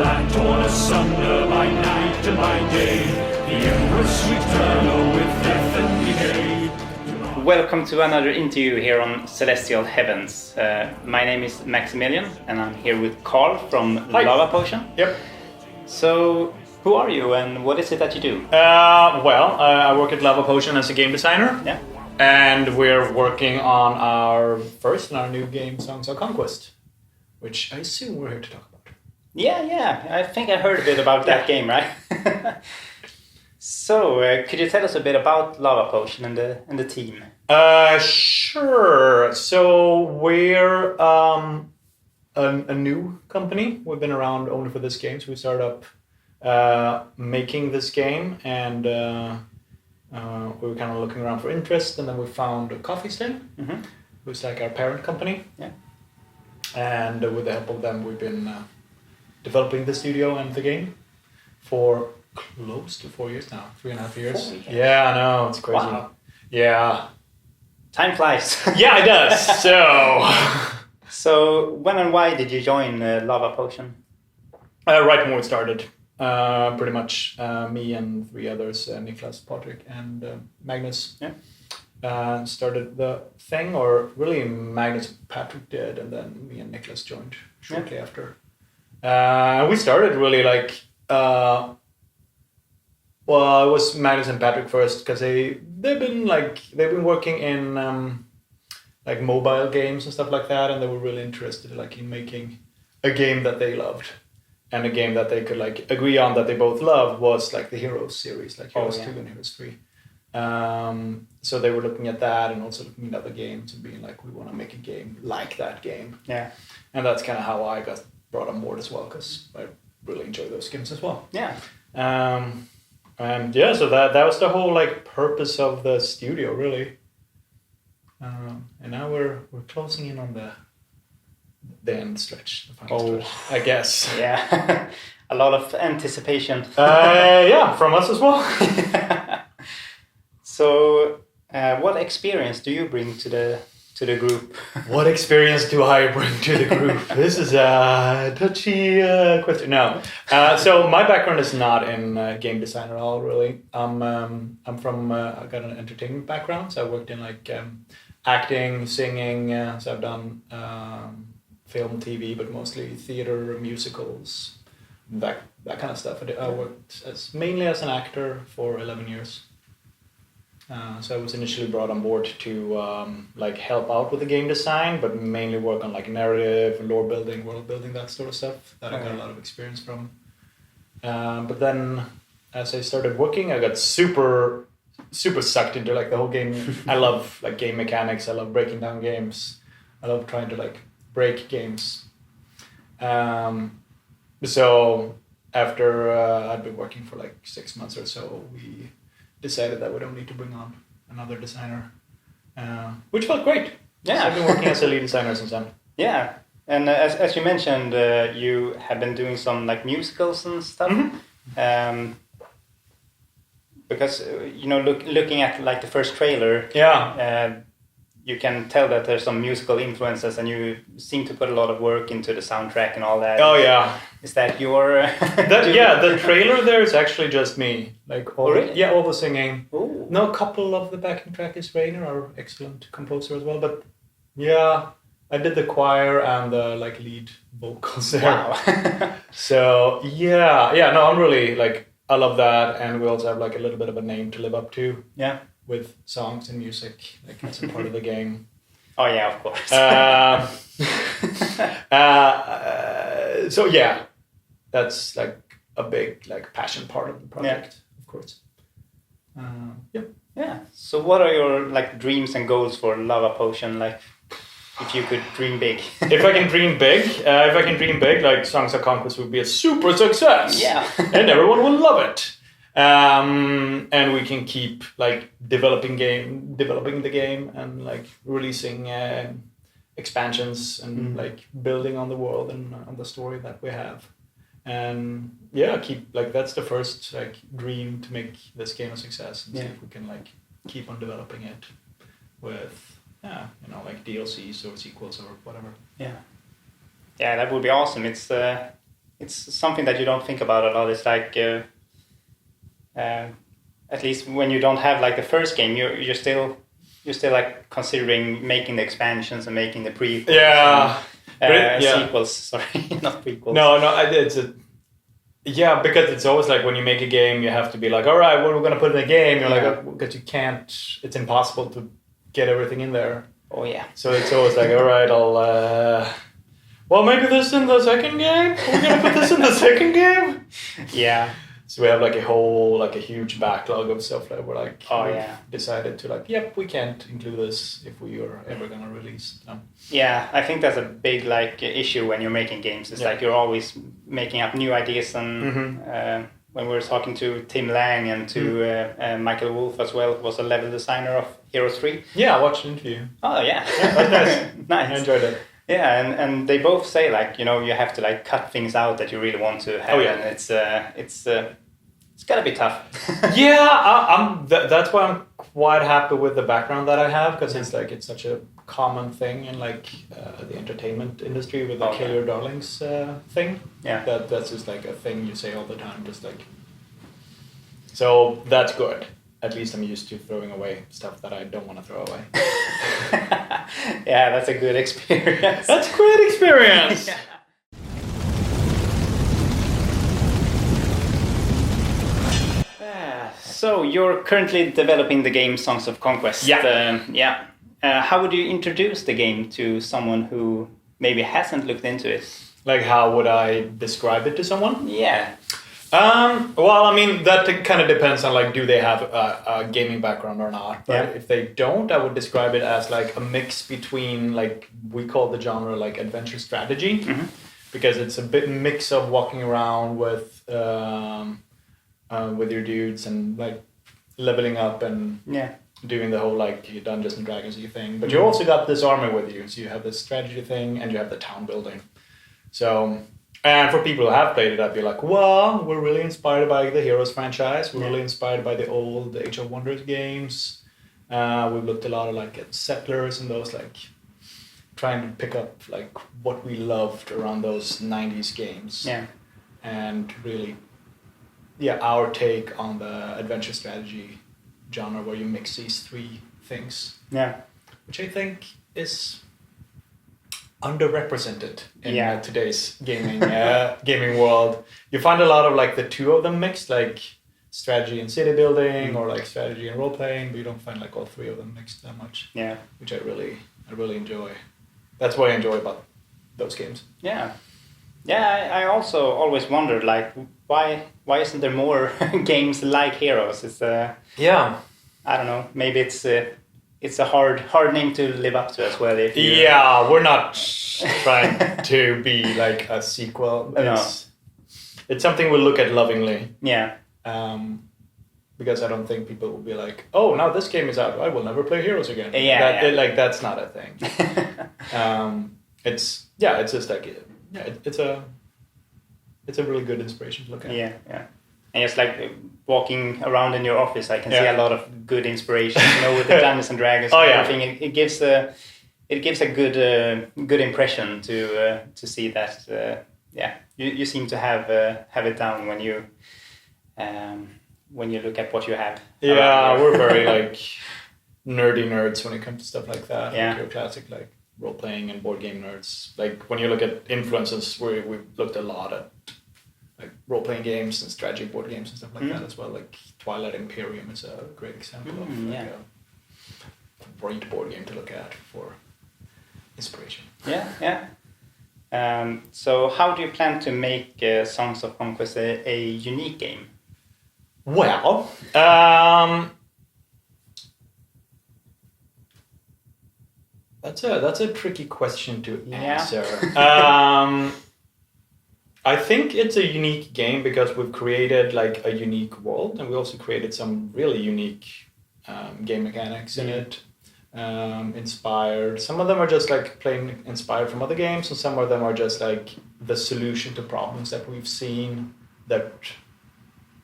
land torn asunder by night and by day. The Empress eternal with death and decay. Welcome to another interview here on Celestial Heavens. My name is Maximilian and I'm here with Carl from Lavapotion. Yep. So, who are you and what is it that you do? I work at Lavapotion as a game designer. Yeah. And we're working on our new game, Songs of Conquest, which I assume we're here to talk about. Yeah. I think I heard a bit about that game, right? So, could you tell us a bit about Lavapotion and the team? Sure. So we're a new company. We've been around only for this game. So we started up making this game, and we were kind of looking around for interest, and then we found Coffee Stain, who's like our parent company. Yeah. And with the help of them, we've been developing the studio and the game for close to 4 years now, 3.5 years. 4 years. Yeah, I know, it's crazy. Wow. Yeah. Time flies. Yeah, it does. So, when and why did you join Lavapotion? Right when we started. Pretty much me and 3 others, Niklas, Patrick, and Magnus. Yeah. Started the thing, or really Magnus and Patrick did, and then me and Niklas joined shortly after. We started really like... Well, it was Magnus and Patrick first because they've been working in like mobile games and stuff like that, and they were really interested in making a game that they loved, and a game that they could like agree on that they both loved was like the Heroes series, like Heroes 2 and Heroes 3. So they were looking at that and also looking at other games and being like, we want to make a game like that game. Yeah. And that's kind of how I got brought on board as well, because I really enjoy those games as well. Yeah. And yeah, so that was the whole like purpose of the studio, really. And now we're closing in on the end stretch, the final stretch, I guess. Yeah, a lot of anticipation. Yeah, from us as well. So, what experience do you bring to the group? What experience do I bring to the group? This is a touchy question. No. So my background is not in game design at all, really. I'm from, I got an entertainment background, so I worked in like acting, singing, so I've done film, TV, but mostly theater, musicals, that kind of stuff. I worked mainly as an actor for 11 years. So I was initially brought on board to like help out with the game design, but mainly work on like narrative, lore building, world building, that sort of stuff that I got a lot of experience from. But then as I started working, I got super sucked into like the whole game. I love like game mechanics. I love breaking down games. I love trying to like break games. So after I'd been working for like 6 months or so, we decided that we don't need to bring on another designer, which felt great. Yeah. So I've been working as a lead designer since then. Yeah, and as you mentioned, you have been doing some like musicals and stuff. Because looking at like the first trailer, you can tell that there's some musical influences, and you seem to put a lot of work into the soundtrack and all that. Oh yeah. Is that your? The trailer there is actually just me. Like all, really? Yeah, all the singing. Ooh. No, a couple of the backing track is Rainer, our excellent composer as well. But yeah, I did the choir and the like lead vocals there. Wow. So yeah. No, I'm really like, I love that, and we also have like a little bit of a name to live up to. Yeah. With songs and music, like it's a part of the game. Oh yeah, of course. So yeah, that's like a big like passion part of the project, of course. Yeah. So what are your like dreams and goals for Lavapotion? Like, if you could dream big. If I can dream big, like Songs of Conquest would be a super success. Yeah. And everyone will love it. And we can keep like developing the game and like releasing expansions and like building on the world and on the story that we have. And yeah, keep like, that's the first like dream, to make this game a success and see if we can like keep on developing it with like DLCs or sequels or whatever. Yeah, that would be awesome. It's it's something that you don't think about a lot. It's like at least when you don't have like the first game, you're still like considering making the expansions and making the prequels. Yeah. Sequels. Sorry, not prequels. No, because it's always like when you make a game, you have to be like, all right, what are we going to put in the game? You're like, because you can't, it's impossible to get everything in there. Oh, yeah. So it's always like, all right, well, maybe this in the second game? We're going to put this in the second game? Yeah. So we have like a huge backlog of stuff that we're like, decided to like, yep, we can't include this if we are ever going to release them. Yeah, I think that's a big like issue when you're making games. It's like you're always making up new ideas. And when we were talking to Tim Lang and to Michael Wolf as well, was a level designer of Heroes 3. Yeah, I watched the interview. Oh, yeah. That's nice. Nice. I enjoyed it. Yeah, and they both say like, you have to like cut things out that you really want to have. Oh, yeah. And it's gotta be tough. Yeah, that's why I'm quite happy with the background that I have, because it's such a common thing in like the entertainment industry with the Kill Your Darlings thing. Yeah. That's just like a thing you say all the time, just like. So that's good. At least I'm used to throwing away stuff that I don't want to throw away. Yeah, that's a good experience. That's a great experience. Yeah. So you're currently developing the game Songs of Conquest. Yeah. How would you introduce the game to someone who maybe hasn't looked into it? Like, how would I describe it to someone? Yeah. Well, I mean, that kind of depends on like, do they have a gaming background or not? But if they don't, I would describe it as like a mix between like, we call the genre like adventure strategy, because it's a bit mix of walking around with your dudes and like leveling up and doing the whole like Dungeons and Dragons thing. But you also got this army with you, so you have this strategy thing and you have the town building. So. And for people who have played it, I'd be like, well, we're really inspired by the Heroes franchise. We're really inspired by the old Age of Wonders games. We've looked a lot of like at Settlers and those, like trying to pick up like what we loved around those 90s games. Yeah. And really, our take on the adventure strategy genre where you mix these three things. Yeah. Which I think is underrepresented in today's gaming world. You find a lot of like the two of them mixed, like strategy and city building or like strategy and role playing, but you don't find like all three of them mixed that much. Yeah, which I really enjoy. That's what I enjoy about those games. Yeah, I also always wondered like why isn't there more games like Heroes? It's I don't know. Maybe it's a hard name to live up to as well. We're not trying to be like a sequel. It's something we'll look at lovingly. Yeah. Because I don't think people will be like, oh, now this game is out, I will never play Heroes again. That's not a thing. It's just like it's a really good inspiration to look at. Yeah. And just like walking around in your office, I can see a lot of good inspiration. With the Dungeons and Dragons and everything, it gives a good impression to see that. You seem to have it down when you look at what you have. Yeah, we're very like nerdy nerds when it comes to stuff like that. Yeah, like your classic like role playing and board game nerds. Like when you look at influences, we've looked a lot at like role-playing games and strategy board games and stuff like that as well. Like Twilight Imperium is a great example of a great board game to look at for inspiration. So how do you plan to make Songs of Conquest a unique game? Well, that's a tricky question to answer. I think it's a unique game because we've created like a unique world, and we also created some really unique game mechanics in it. Inspired. Some of them are just like plain inspired from other games, and some of them are just like the solution to problems that we've seen that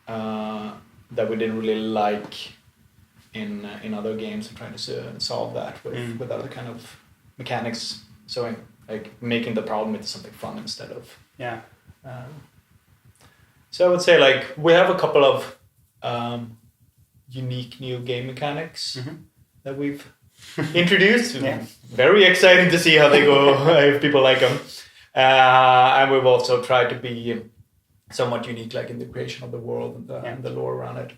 we didn't really like in other games, and trying to solve that with other kind of mechanics. So like making the problem into something fun instead of So I would say like we have a couple of unique new game mechanics that we've introduced. Very exciting to see how they go if people like them. And we've also tried to be somewhat unique, like in the creation of the world and the lore around it.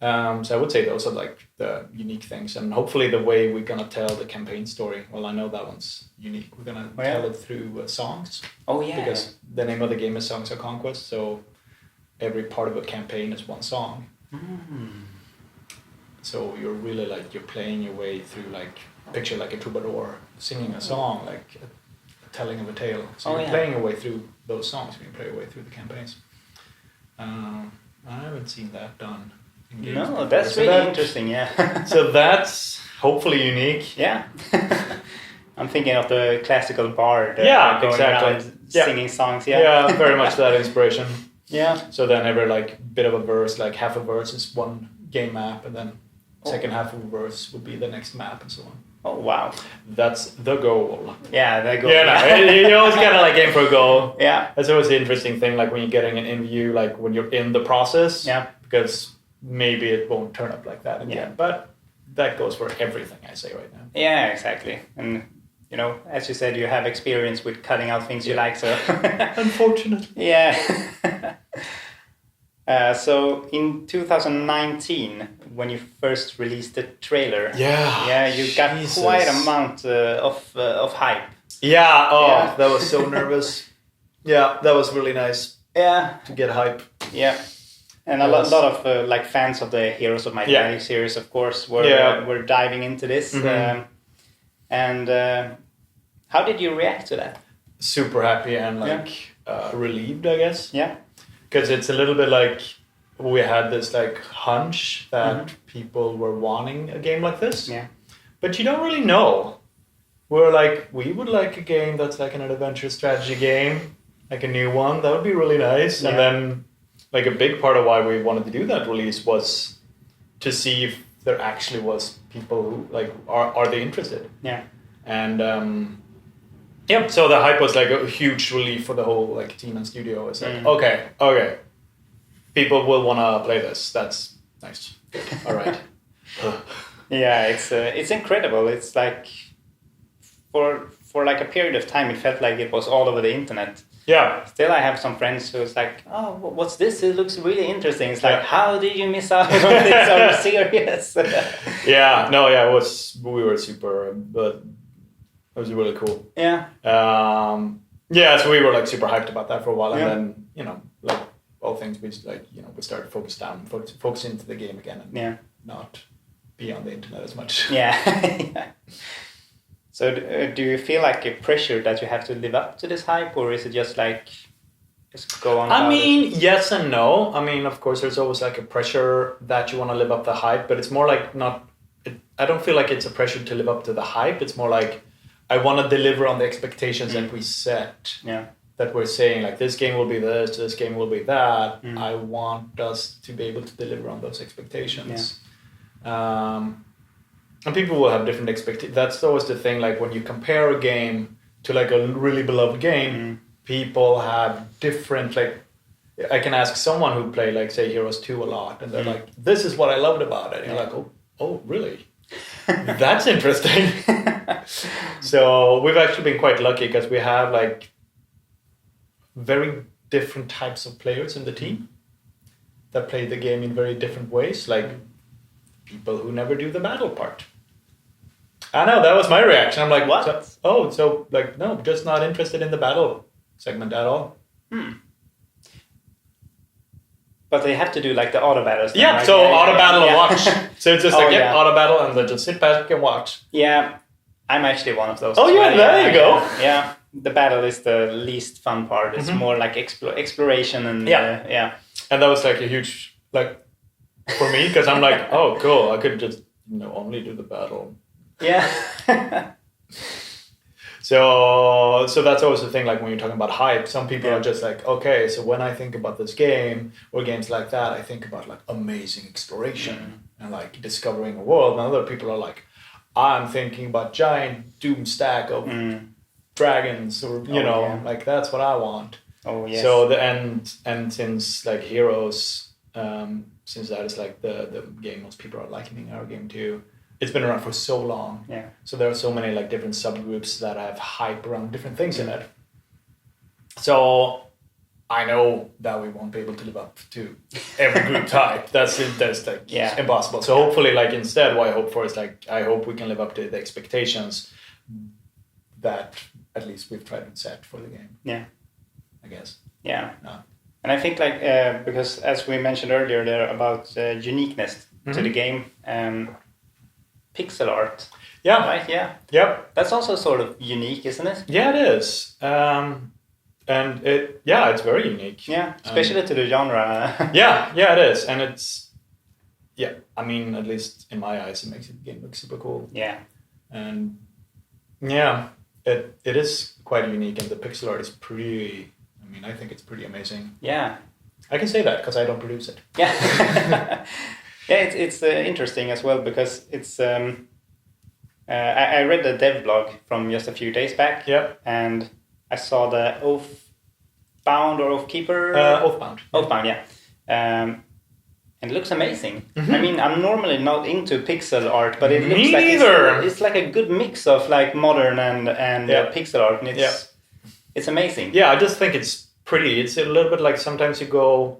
So I would say those are like the unique things, and hopefully the way we're gonna tell the campaign story. Well, I know that one's unique. We're gonna tell it through songs. Oh yeah. Because the name of the game is Songs of Conquest, so every part of a campaign is one song. So you're really like you're playing your way through, like picture like a troubadour singing a song, like a telling of a tale. So you're playing your way through those songs when you play your way through the campaigns. I haven't seen that done. No, that's really interesting, yeah. So that's hopefully unique. Yeah. I'm thinking of the classical bard going around singing songs. Yeah, very much that inspiration. Yeah. So then every like bit of a verse, like half a verse is one game map, and then second half of a verse would be the next map, and so on. Oh, wow. That's the goal. Yeah, the goal. Yeah, no, you always kind of like aim for a goal. Yeah. That's always the interesting thing, like when you're getting an in-view, like when you're in the process. Yeah. Because maybe it won't turn up like that again. But that goes for everything I say right now. Yeah, exactly. And, you know, as you said, you have experience with cutting out things you like, so... Unfortunately. Yeah. So in 2019, when you first released the trailer, you got quite an amount of hype. Yeah, that was so nervous. Yeah, that was really nice. Yeah, to get hype. Yeah, and a lot of like fans of the Heroes of Might and Magic series, of course, were diving into this. And how did you react to that? Super happy and relieved, I guess. Yeah. Because it's a little bit like we had this like hunch that people were wanting a game like this. Yeah. But you don't really know. We're like, we would like a game that's like an adventure strategy game, like a new one. That would be really nice. Yeah. And then like a big part of why we wanted to do that release was to see if there actually was people who like, are they interested? Yeah. And so the hype was like a huge relief for the whole like team and studio. It's like, okay, people will want to play this. That's nice. All right. Yeah, it's incredible. It's like for like a period of time, it felt like it was all over the internet. Yeah. Still, I have some friends who's like, "Oh, what's this? It looks really interesting." It's like, how did you miss out on this? Are you serious? It was. We were super, but. It was really cool. Yeah. So we were like super hyped about that for a while, and then like all things we we started focus into the game again, and not be on the internet as much. Yeah. So do you feel like a pressure that you have to live up to this hype, or is it just like just go on? I mean, yes and no. I mean, of course, there's always like a pressure that you want to live up the hype, but it's more like not. I don't feel like it's a pressure to live up to the hype. It's more like I want to deliver on the expectations that we set. Yeah. That we're saying like this game will be this game will be that. I want us to be able to deliver on those expectations. Yeah. And people will have different expectations. That's always the thing. Like when you compare a game to like a really beloved game, people have different like. I can ask someone who played like say Heroes 2 a lot, and they're like, "This is what I loved about it." And you're like, "Oh, really? That's interesting." So we've actually been quite lucky because we have like very different types of players in the team that play the game in very different ways. Like people who never do the battle part. I know, that was my reaction. I'm like, what? So like, no, just not interested in the battle segment at all. But they have to do like the auto battles. Yeah, right? So auto battle and watch. So it's just like, auto battle and then just sit back and watch. Yeah, I'm actually one of those. Oh yeah, there you go. Yeah, the battle is the least fun part. It's more like exploration and And that was like a huge, like, for me, because I'm like, oh, cool, I could just, only do the battle. Yeah. So that's always the thing, like when you're talking about hype, some people are just like, okay, so when I think about this game or games like that, I think about like amazing exploration and like discovering a world. And other people are like, I'm thinking about giant doom stack of dragons or, like that's what I want. Oh yes. So and since like Heroes, since that is like the game most people are liking our game too. It's been around for so long. Yeah. So there are so many like different subgroups that have hype around different things in it. So I know that we won't be able to live up to every group type. That's like impossible. So hopefully, like instead, what I hope for is like I hope we can live up to the expectations that at least we've tried to set for the game. Yeah. I guess. Yeah. And I think like because as we mentioned earlier, there about uniqueness to the game. Pixel art. Yeah. Right. Yeah. Yep. That's also sort of unique, isn't it? Yeah, it is. And it's very unique. Yeah, especially to the genre. yeah, it is, and it's I mean, at least in my eyes, it makes the game look super cool. Yeah. And yeah, it is quite unique, and the pixel art is pretty. I mean, I think it's pretty amazing. Yeah. I can say that because I don't produce it. Yeah. Yeah, it's interesting as well because it's. I read the dev blog from just a few days back. Yep. And I saw the Oathbound or Oathkeeper. Oathbound. Oathbound, yeah. And it looks amazing. Mm-hmm. I mean, I'm normally not into pixel art, but it looks Me like neither. It's like a good mix of like modern and pixel art, and it's amazing. Yeah, I just think it's pretty. It's a little bit like sometimes you go.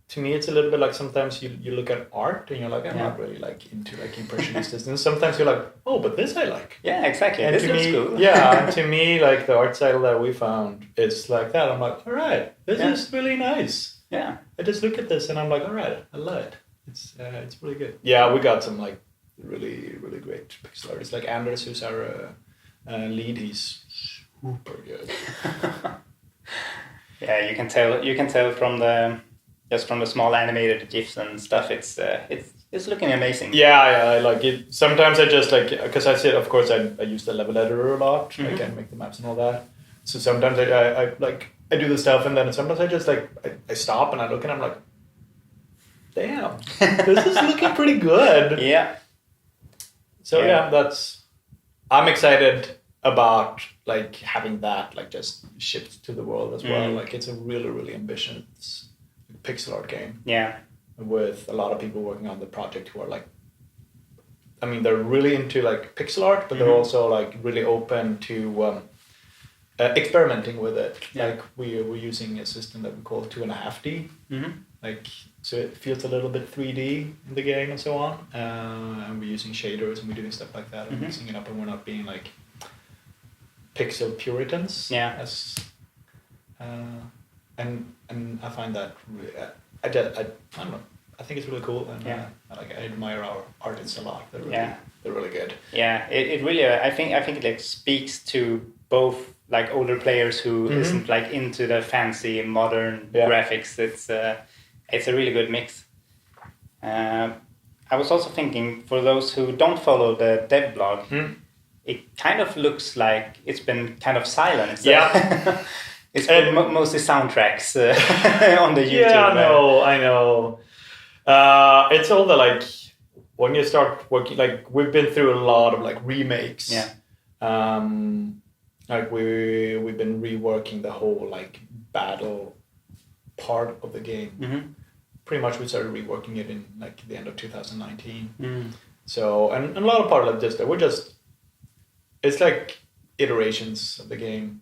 To me, it's a little bit like sometimes you look at art and you're like, I'm not really like into like impressionists, and sometimes you're like, oh, but this I like. Yeah, exactly. And this to looks me, cool. yeah, and to me, like the art style that we found, it's like that. I'm like, all right, this is really nice. Yeah. I just look at this and I'm like, all right, I love it. It's really good. Yeah, we got some like really really great pixel artists. Like Anders, who's our lead, he's super good. Yeah, you can tell from the small animated gifs and stuff. It's looking amazing. Yeah, I like it. Sometimes I just like because I said, of course, I use the level editor a lot. Mm-hmm. I can make the maps and all that. So sometimes I do the stuff, and then sometimes I just like I stop and I look and I'm like, damn, this is looking pretty good. Yeah. So I'm excited about like having that like just shipped to the world as well. Like it's a really really ambitious pixel art game. Yeah. With a lot of people working on the project who are like, I mean, they're really into like pixel art, but they're also like really open to experimenting with it. Yeah. Like we're using a system that we call 2.5D. Mm-hmm. Like so it feels a little bit 3D in the game and so on. And we're using shaders and we're doing stuff like that and mixing it up, and we're not being like pixel puritans. Yeah. As and I find that I don't know. I think it's really cool, and I admire our artists a lot. They're really good. Yeah, it really. I think it like speaks to both like older players who isn't like into the fancy modern graphics. It's a really good mix. I was also thinking for those who don't follow the dev blog, it kind of looks like it's been kind of silent. Yeah. It's been mostly soundtracks on the YouTube. Yeah, I know. It's all the like when you start working. Like we've been through a lot of like remakes. Yeah. Like we've been reworking the whole like battle part of the game. Mm-hmm. Pretty much we started reworking it in like the end of 2019. So and a lot of part of this that it's like iterations of the game.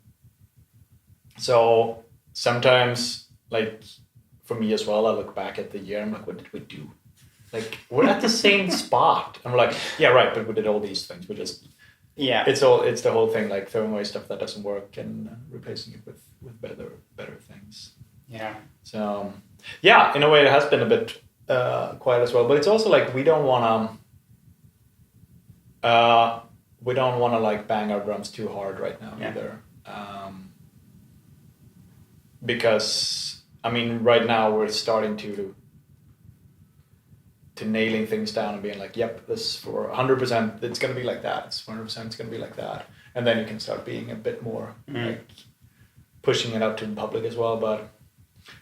So sometimes, like for me as well, I look back at the year. I'm like, what did we do? Like we're at the same spot. And we're like, yeah, right, but we did all these things. We just it's the whole thing, like throwing away stuff that doesn't work and replacing it with better things. Yeah. So yeah, in a way, it has been a bit quiet as well. But it's also like we don't want to like bang our drums too hard right now either. Because I mean, right now we're starting to nailing things down and being like, yep, this for 100%, it's going to be like that. It's 100%, it's going to be like that. And then you can start being a bit more like pushing it out to the public as well. But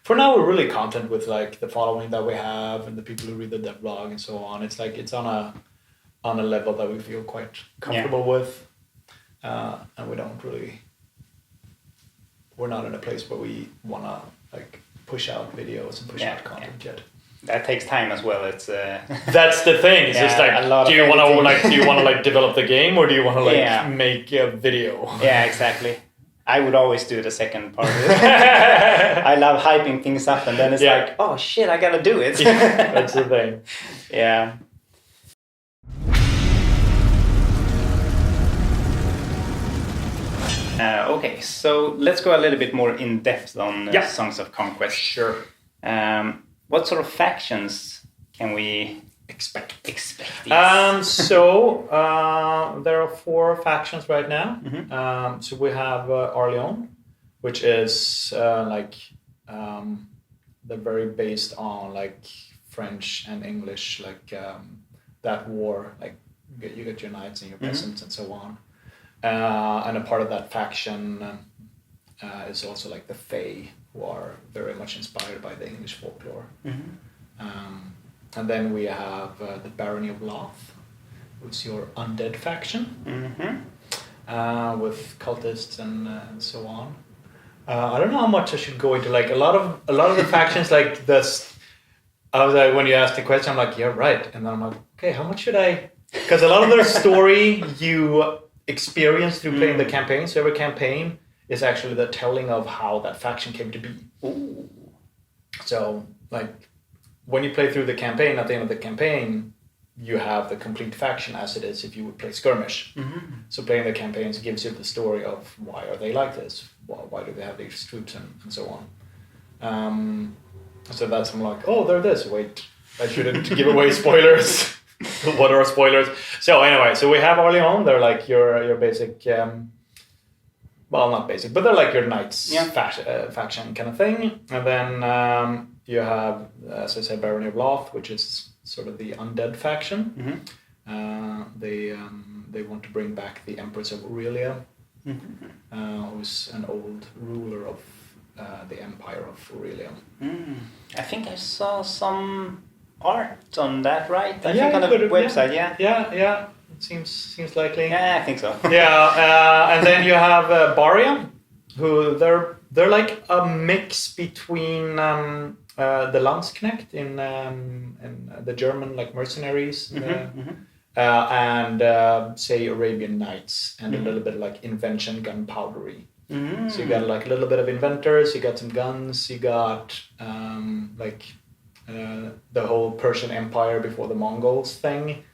for now, we're really content with like the following that we have and the people who read the dev blog and so on. It's like it's on a level that we feel quite comfortable with, and we don't really we're not in a place where we wanna like push out videos and push out content yet. That takes time as well. It's that's the thing. It's just like, do you want to like develop the game, or do you want to like make a video? Yeah, exactly. I would always do the second part of it. I love hyping things up, and then it's like, oh shit, I gotta do it. That's the thing. Yeah. Okay, so let's go a little bit more in depth on Songs of Conquest. Sure. What sort of factions can we expect? So there are 4 factions right now. Mm-hmm. So we have Orleans, which is they're very based on like French and English, like that war. Like you get your knights and your peasants and so on. And a part of that faction is also like the Fae, who are very much inspired by the English folklore. Mm-hmm. And then we have the Barony of Loth, who's your undead faction, with cultists and so on. I don't know how much I should go into. Like a lot of the factions, like this. I was like, when you asked the question, I'm like, yeah, right. And then I'm like, okay, how much should I? Because a lot of their story you experience through playing the campaign. So every campaign is actually the telling of how that faction came to be. Ooh. So, like, when you play through the campaign, at the end of the campaign, you have the complete faction as it is if you would play skirmish. Mm-hmm. So playing the campaigns gives you the story of why are they like this? Why do they have these troops and so on. So that's I'm like, oh, they're this. Wait, I shouldn't give away spoilers. What are spoilers? So anyway, so we have Orleans. They're like your basic... well, not basic, but they're like your knights faction kind of thing. And then you have, as I said, Barony of Loth, which is sort of the undead faction. Mm-hmm. They want to bring back the Empress of Aurelia, who's an old ruler of the Empire of Aurelia. I think I saw some art on that, right? I think on the website, Yeah. It seems likely. Yeah, I think so. And then you have Baria, who they're like a mix between the Landsknecht in the German like mercenaries, and say Arabian Nights, and a little bit like invention gunpowdery. So you got like a little bit of inventors, you got some guns, you got the whole Persian Empire before the Mongols thing.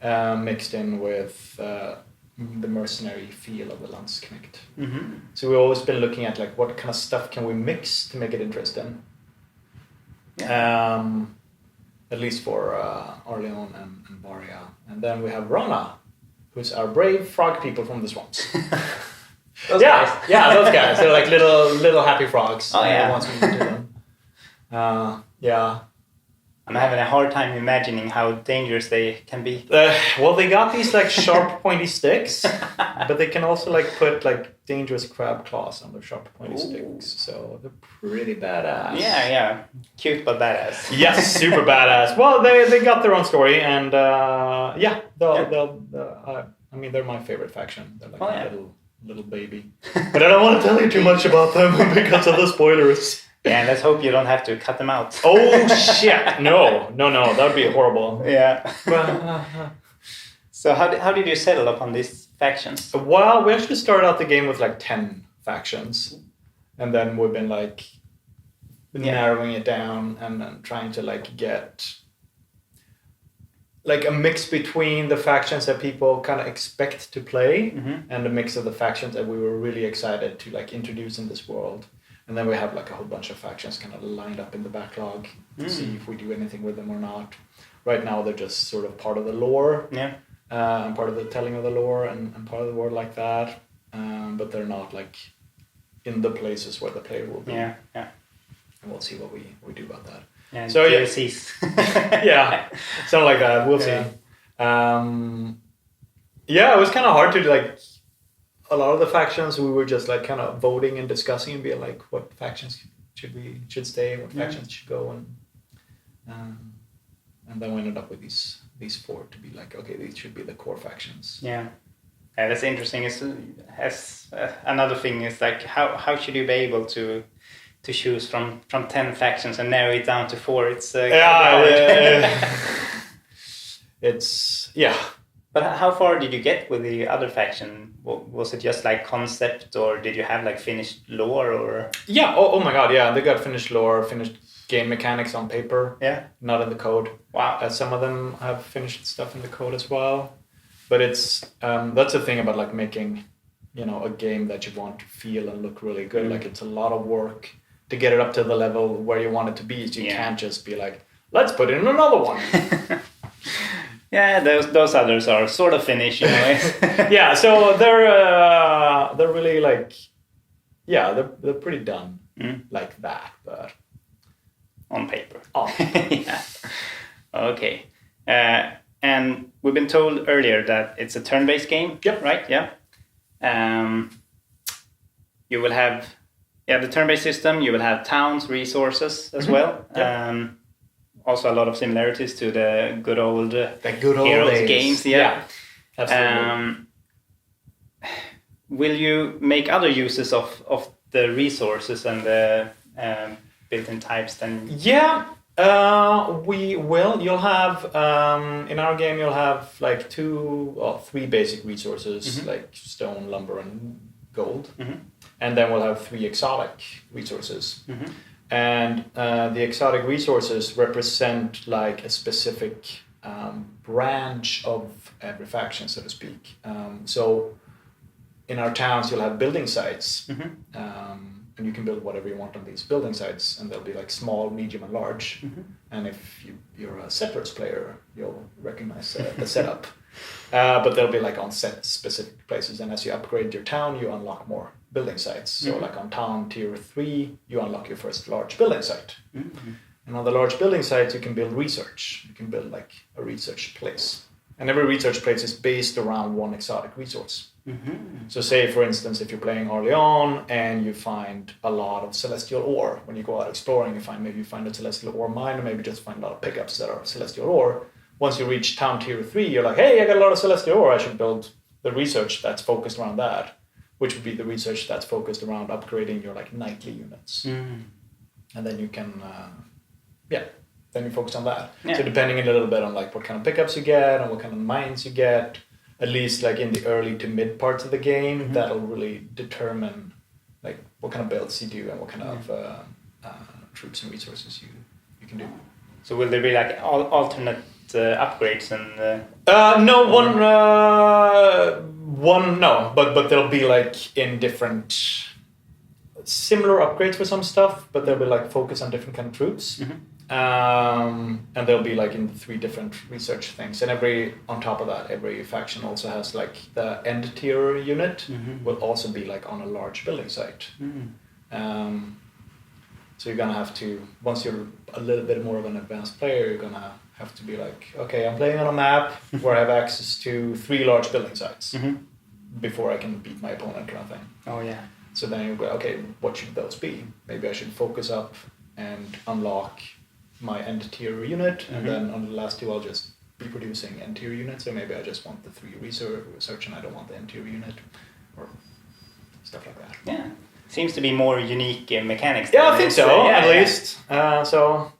Mixed in with the mercenary feel of the Landsknecht. Mm-hmm. So we've always been looking at like what kind of stuff can we mix to make it interesting. Yeah. At least for Orleans and Baria. And then we have Rana, who's our brave frog people from the swamps. Those guys. Yeah, those guys. They're like little happy frogs. Oh yeah. Once we do them. Yeah. I'm having a hard time imagining how dangerous they can be. Well, they got these like sharp, pointy sticks, but they can also like put like dangerous crab claws on their sharp, pointy sticks. So they're pretty badass. Yeah, cute but badass. Yes, super badass. Well, they got their own story, and they're my favorite faction. They're like a little baby, but I don't want to tell you too much about them because of the spoilers. Yeah, let's hope you don't have to cut them out. Oh, shit. No. That would be horrible. Yeah. So how did you settle upon these factions? Well, we actually started out the game with like 10 factions. And then we've been like narrowing it down and trying to like get like a mix between the factions that people kind of expect to play and the mix of the factions that we were really excited to like introduce in this world. And then we have like a whole bunch of factions kind of lined up in the backlog to see if we do anything with them or not. Right now they're just sort of part of the lore, and part of the telling of the lore and part of the world like that. But they're not like in the places where the player will be. Yeah. And we'll see what we do about that. And so DLCs. Yeah, something like that. We'll see. It was kind of hard to like. A lot of the factions we were just like kind of voting and discussing and being like, what factions should stay, what factions should go, and then we ended up with these 4 to be like, okay, these should be the core factions. Yeah, That's interesting. Another thing is like how should you be able to choose from 10 factions and narrow it down to 4? It's it's But how far did you get with the other faction? Was it just like concept, or did you have like finished lore, or? Yeah. Oh my God. Yeah, they got finished lore, finished game mechanics on paper. Yeah. Not in the code. Wow. Some of them have finished stuff in the code as well. But it's that's the thing about like making, a game that you want to feel and look really good. Like it's a lot of work to get it up to the level where you want it to be. So you can't just be like, let's put in another one. Yeah, those others are sort of finished, Yeah, so they're really like, they're pretty done like that, but on paper. Oh. Yeah. Okay. And we've been told earlier that it's a turn-based game. Yep. Right? Yeah. You will have the turn-based system. You will have towns, resources as well. Yep. Also, a lot of similarities to the good old Heroes days. Games. Yeah. Absolutely. Will you make other uses of the resources and the built-in types then? Yeah, we will. You'll have in our game you'll have like 3 basic resources like stone, lumber, and gold, and then we'll have 3 exotic resources. And the exotic resources represent like a specific branch of every faction, so to speak. So in our towns, you'll have building sites, and you can build whatever you want on these building sites, and they'll be like small, medium, and large. And if you're a Settlers player, you'll recognize the setup. But they'll be like on set specific places, and as you upgrade your town, you unlock more building sites. So like on town tier 3, you unlock your first large building site. And on the large building sites, you can build research. You can build like a research place. And every research place is based around one exotic resource. So say, for instance, if you're playing early on and you find a lot of celestial ore, when you go out exploring, you find a celestial ore mine, or maybe just find a lot of pickups that are celestial ore. Once you reach town tier 3, you're like, hey, I got a lot of celestial ore. I should build the research that's focused around that, which would be the research that's focused around upgrading your like knightly units. And then you can, then you focus on that. So depending a little bit on like what kind of pickups you get and what kind of mines you get, at least like in the early to mid parts of the game, that'll really determine like what kind of builds you do and what kind of troops and resources you can do. So will there be like alternate upgrades and? No, but they'll be like in different similar upgrades for some stuff, but they'll be like focused on different kind of troops. And they'll be like in 3 different research things, and on top of that, every faction also has like the end tier unit will also be like on a large building site. So you're gonna have to, once you're a little bit more of an advanced player, you're gonna have to be like, okay, I'm playing on a map where I have access to 3 large building sites before I can beat my opponent, kind of thing. Oh yeah. So then you go, okay, what should those be? Maybe I should focus up and unlock my end tier unit, and then on the last 2 I'll just be producing end tier units, or maybe I just want the 3 research and I don't want the end tier unit, or stuff like that. Yeah, seems to be more unique mechanics. Yeah, I think so, at least. So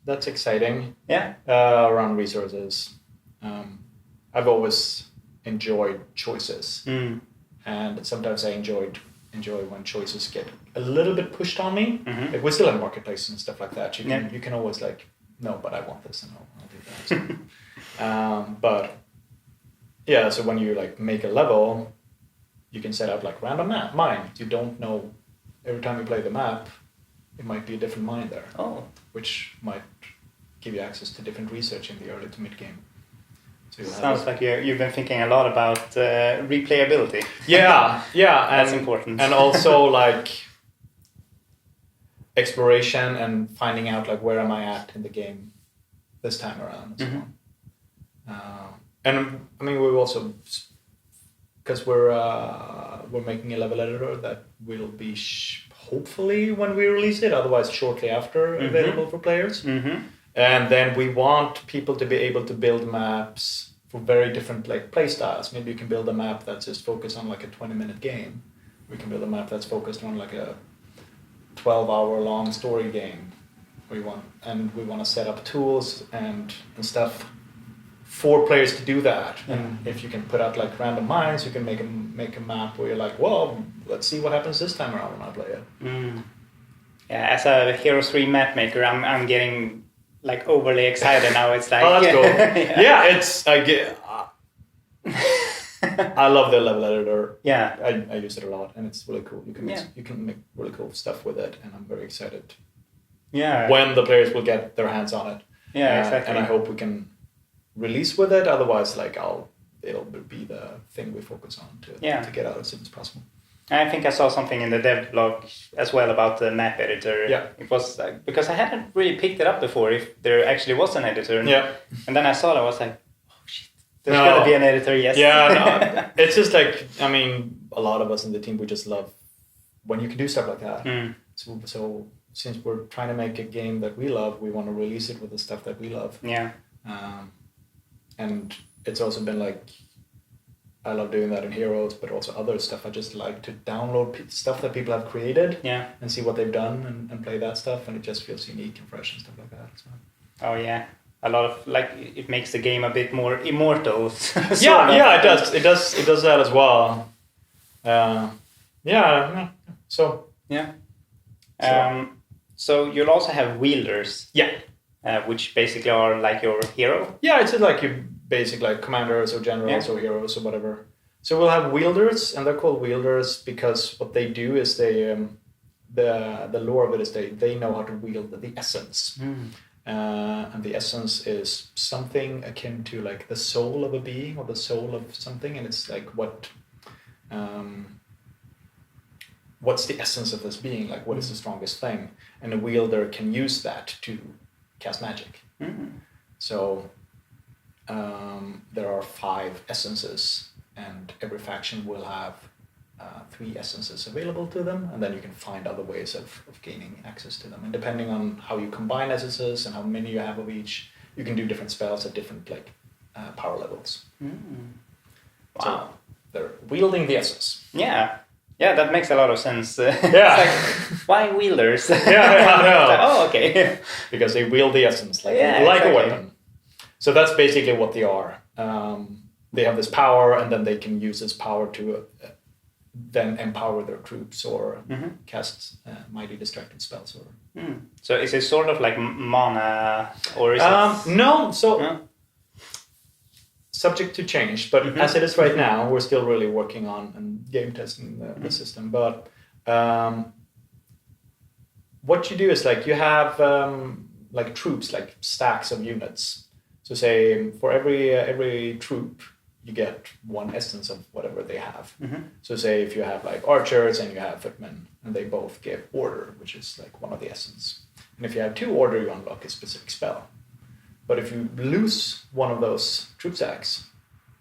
that's exciting. Yeah. Around resources, I've always enjoyed choices, and sometimes I enjoy when choices get a little bit pushed on me. Like we still have marketplaces and stuff like that. You can always like, no, but I want this and I'll do that. So, but yeah, so when you like make a level, you can set up like random mine. You don't know, every time you play the map, it might be a different mine there. Oh. Which might give you access to different research in the early to mid game. So sounds like you've been thinking a lot about replayability. Yeah, That's important. And also like exploration and finding out like where am I at in the game this time around and so on. And I mean we've also, because we're making a level editor that will be hopefully when we release it, otherwise shortly after available for players. And then we want people to be able to build maps for very different play styles. Maybe you can build a map that's just focused on like a 20-minute game. We can build a map that's focused on like a 12-hour long story game. We want to set up tools and stuff for players to do that. And if you can put out like random mines, you can make a map where you're like, well, let's see what happens this time around when I play it. Yeah, as a Heroes 3 map maker, I'm getting like overly excited now. It's like, oh, that's cool. I love the level editor. Yeah, I use it a lot, and it's really cool. You can make really cool stuff with it, and I'm very excited. Yeah. When the players will get their hands on it. Yeah, exactly. And I hope we can release with it. Otherwise, like it'll be the thing we focus on to get out as soon as possible. I think I saw something in the dev blog as well about the map editor. Yeah. It was because I hadn't really picked it up before if there actually was an editor. And then I saw it, I was like, oh shit, there's gotta be an editor, yes. Yeah, no. It's just like, I mean, a lot of us in the team, we just love when you can do stuff like that. So since we're trying to make a game that we love, we want to release it with the stuff that we love. Yeah. And it's also been like, I love doing that in Heroes, but also other stuff. I just like to download stuff that people have created and see what they've done and play that stuff. And it just feels unique and fresh and stuff like that. So. Oh, yeah. A lot of, like, it makes the game a bit more immortal. Yeah, it does. It does that as well. So. Yeah. So you'll also have wielders. Yeah. Which basically are like your hero. Yeah, it's like your basic like commanders or generals or heroes or whatever. So we'll have wielders, and they're called wielders because what they do is they the lore of it is they know how to wield the essence. And the essence is something akin to like the soul of a being or the soul of something, and it's like what's the essence of this being? Like, what is the strongest thing? And a wielder can use that to cast magic. So there are 5 essences, and every faction will have 3 essences available to them, and then you can find other ways of gaining access to them. And depending on how you combine essences and how many you have of each, you can do different spells at different power levels. Wow. So they're wielding the essence. Yeah, that makes a lot of sense. Yeah. Why wielders? I know. Oh, okay. Because they wield the essence like exactly. a weapon. So that's basically what they are. They have this power, and then they can use this power to then empower their troops or cast mighty distracting spells. So is it sort of like mana, or is it? No. So subject to change, but as it is right now, we're still really working on and game testing the system. But what you do is like you have like troops, like stacks of units. So say for every troop, you get 1 essence of whatever they have. So say if you have like archers and you have footmen, and they both give order, which is like one of the essence. And if you have 2 order, you unlock a specific spell. But if you lose one of those troop stacks,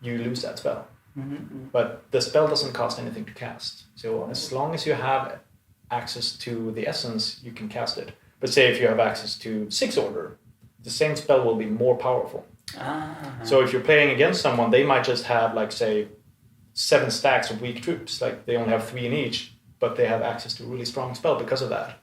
you lose that spell. But the spell doesn't cost anything to cast. So as long as you have access to the essence, you can cast it. But say if you have access to 6 order, the same spell will be more powerful. So if you're playing against someone, they might just have like say 7 stacks of weak troops. Like they only have 3 in each, but they have access to a really strong spell because of that.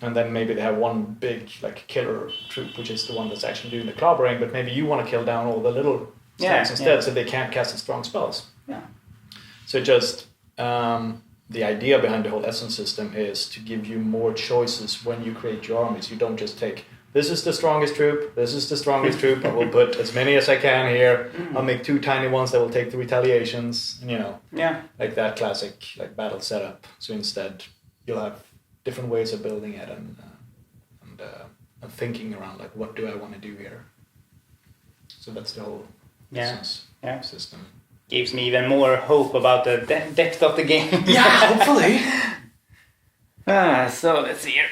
And then maybe they have 1 big like killer troop, which is the one that's actually doing the clobbering, but maybe you want to kill down all the little stacks instead, so they can't cast the strong spells. So just the idea behind the whole essence system is to give you more choices when you create your armies. You don't just take, this is the strongest troop, this is the strongest troop, I will put as many as I can here, I'll make 2 tiny ones that will take the retaliations, and like that classic like battle setup. So instead, you'll have different ways of building it and thinking around like, what do I want to do here? So that's the whole system. Gives me even more hope about the depth of the game. Hopefully. So let's see here.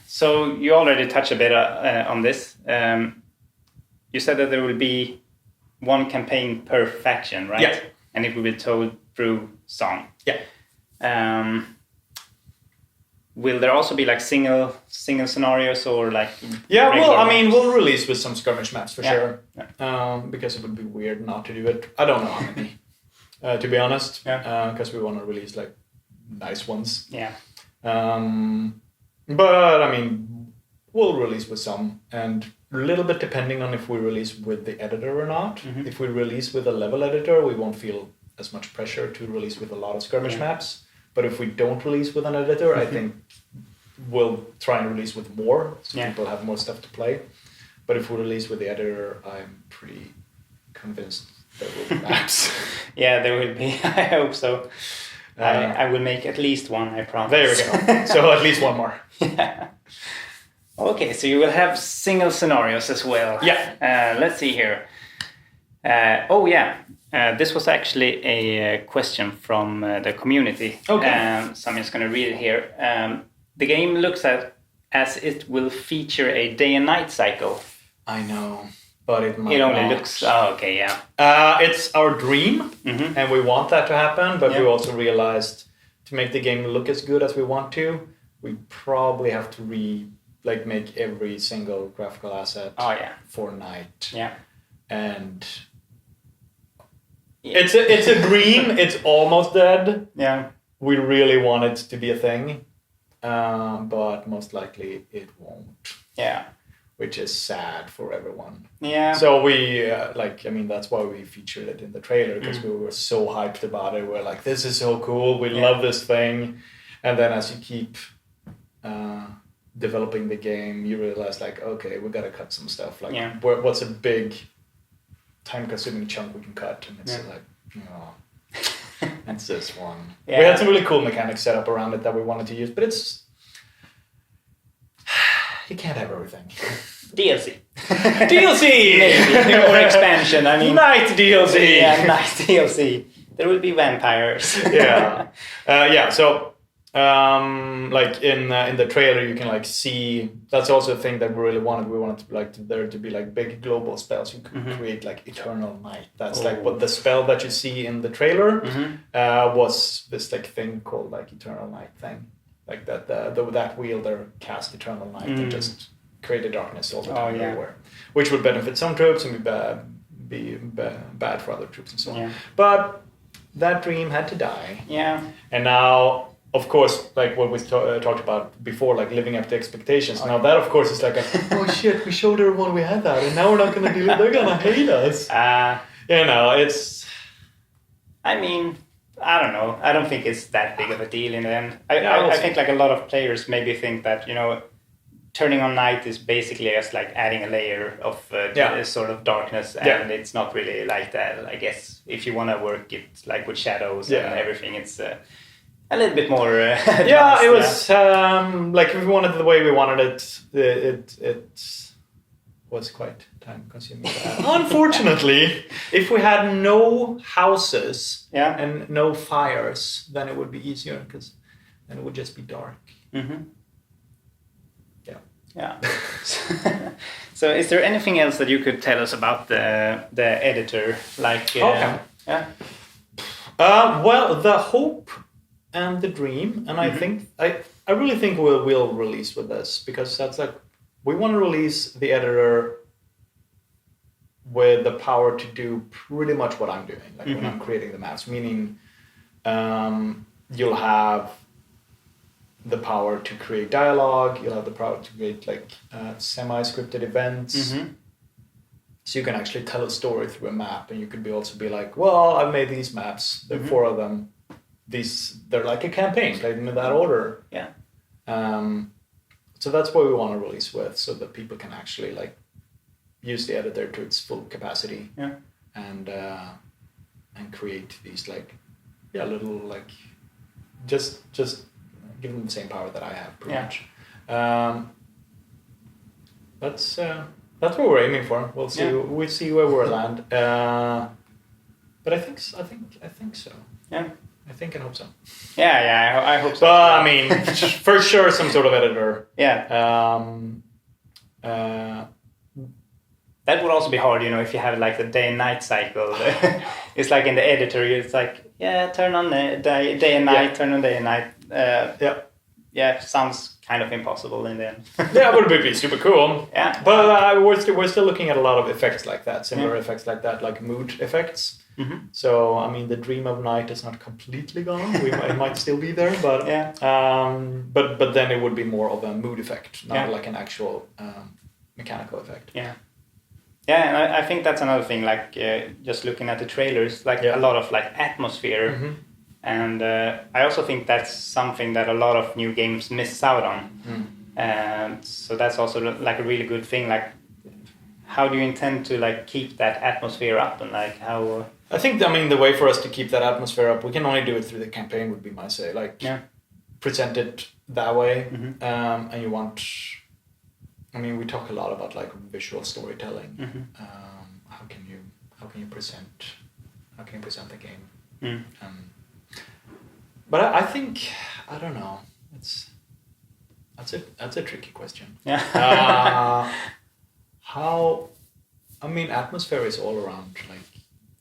So you already touched a bit on this. You said that there will be 1 campaign per faction, right? Yeah. And it will be told through song. Yeah. will there also be like single scenarios or like? Yeah, well, I regular mean, maps? we'll release with some skirmish maps for Yeah. sure. Yeah. Because it would be weird not to do it. I don't know how many, to be honest. Yeah. Because we want to release like nice ones. Yeah. But I mean, we'll release with some, and a little bit depending on if we release with the editor or not. Mm-hmm. If we release with a level editor, we won't feel as much pressure to release with a lot of skirmish maps. But if we don't release with an editor, I think we'll try and release with more, so people have more stuff to play. But if we release with the editor, I'm pretty convinced there will be maps. Yeah, there will be. I hope so. I will make at least one, I promise. There we go. So at least one more. Yeah. Okay, so you will have single scenarios as well. Yeah. Let's see here. This was actually a question from the community. Okay. So I'm just going to read it here. The game looks as it will feature a day and night cycle. I know, but it might It only not. looks... Oh, okay, yeah. It's our dream, and we want that to happen, but we Yeah. also realized to make the game look as good as we want to, we probably have to make every single graphical asset for night. Yeah. And it's a dream. It's almost dead. Yeah. We really want it to be a thing, but most likely it won't. Yeah. Which is sad for everyone. Yeah. So we that's why we featured it in the trailer, because we were so hyped about it. We're like, this is so cool. We love this thing. And then as you keep developing the game, you realize like, okay, we got to cut some stuff. Like, what's a big time-consuming chunk we can cut? And it's like, it's this one. Yeah. We had some really cool mechanics set up around it that we wanted to use, but it's... You can't have everything. DLC. DLC! Maybe. Or expansion, I mean. Night DLC! Yeah, night DLC. There will be vampires. So, in the trailer, you can see... That's also a thing that we really wanted. We wanted there to be big global spells. You could create Eternal Night. That's what the spell that you see in the trailer was this thing called Eternal Night thing. Like that wielder cast Eternal Night and just created darkness all the time everywhere, which would benefit some troops and be bad for other troops and so on. Yeah. But that dream had to die. Yeah. And now, of course, what we talked about before, living up to expectations. Now that, of course, is oh shit, we showed everyone we had that, and now we're not going to do it. They're going to hate us. It's... I mean... I don't know. I don't think it's that big of a deal in the end. I think a lot of players maybe think that, turning on night is basically just adding a layer of sort of darkness, and it's not really like that. I guess if you want to work it with shadows and everything, it's a little bit more advanced, it was if we wanted it the way we wanted it, it was quite time consuming. Unfortunately, if we had no houses and no fires, then it would be easier, because then it would just be dark. Mm-hmm. Yeah. So is there anything else that you could tell us about the editor? Well, the hope and the dream, and I think I really think we'll release with this, because that's we want to release the editor with the power to do pretty much what I'm doing, when I'm creating the maps, meaning you'll have the power to create dialogue, you'll have the power to create semi-scripted events. So you can actually tell a story through a map, and you could also be well, I've made these maps, there are 4 of them. They're like a campaign, played in that order. Yeah. So that's what we want to release with, so that people can actually use the editor to its full capacity. Yeah. And create these little just give them the same power that I have pretty much. That's what we're aiming for. We'll see. We'll see where we'll land. But I think so. Yeah. I think and hope so. Yeah, I hope so. But I mean, for sure, some sort of editor. Yeah. That would also be hard, if you have the day and night cycle. It's in the editor, it's turn on the day and night, turn on day and night. sounds kind of impossible in the end. Yeah, it would be super cool. Yeah. But we're still looking at a lot of effects like that, similar effects like that, like mood effects. So, I mean, the dream of night is not completely gone. It might still be there, but but then it would be more of a mood effect, not like an actual mechanical effect. Yeah. Yeah, and I think that's another thing, like just looking at the trailers, like a lot of like atmosphere. And I also think that's something that a lot of new games miss out on. And so that's also like a really good thing. Like, how do you intend to like keep that atmosphere up, and like how? I think, I mean, the way for us to keep that atmosphere up, we can only do it through the campaign, would be my say. Like, present it that way, and you want. I mean, we talk a lot about like visual storytelling. How can you present the game? But I think, I don't know. That's a tricky question. Yeah. I mean, atmosphere is all around like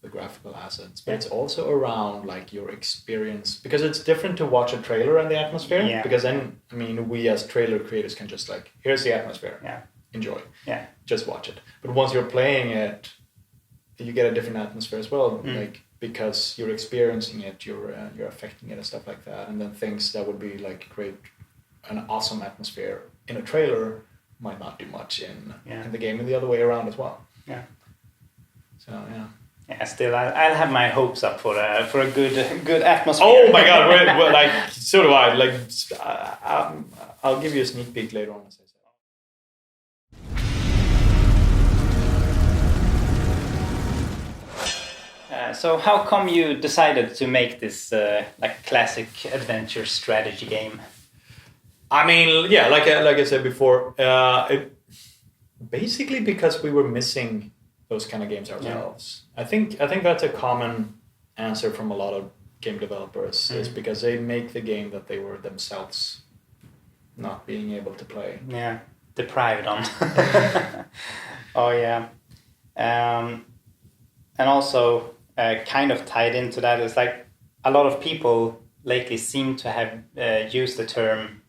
the graphical assets, but it's also around like your experience, because it's different to watch a trailer and the atmosphere. Yeah. Because then, I mean, we as trailer creators can just like, here's the atmosphere. Yeah. Enjoy. Yeah. Just watch it. But once you're playing it, you get a different atmosphere as well. Like, because you're experiencing it, you're affecting it and stuff like that. And then things that would be like create an awesome atmosphere in a trailer might not do much in the game, and the other way around as well. Yeah. So yeah. Still, I'll have my hopes up for a good atmosphere. Oh my God! We're like, so do I. Like, I'll give you a sneak peek later on, as I said. So how come you decided to make this like classic adventure strategy game? I mean, yeah, like I said before, basically because we were missing those kind of games ourselves. I think that's a common answer from a lot of game developers, is because they make the game that they were themselves not being able to play. Yeah, deprived on. Oh yeah, and also kind of tied into that is like a lot of people lately seem to have used the term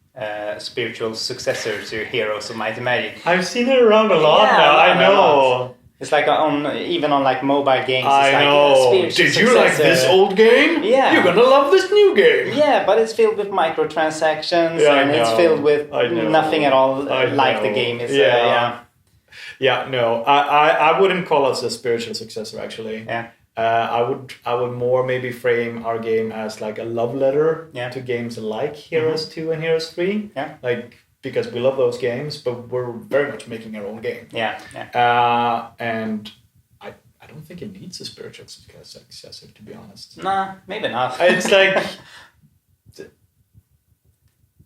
spiritual successor to Heroes of Might and Magic. I've seen it around a lot now. I know. It's like even on like mobile games. I know. Did you like this old game? Yeah. You're gonna love this new game. Yeah, but it's filled with microtransactions, and it's filled with nothing at all like the game is. No, I wouldn't call us a spiritual successor, actually. Yeah. I would more maybe frame our game as like a love letter to games like Heroes 2 and Heroes 3. Yeah. Like, because we love those games, but we're very much making our own game. Yeah. And I don't think it needs a spiritual successor, to be honest. Nah, maybe not. It's like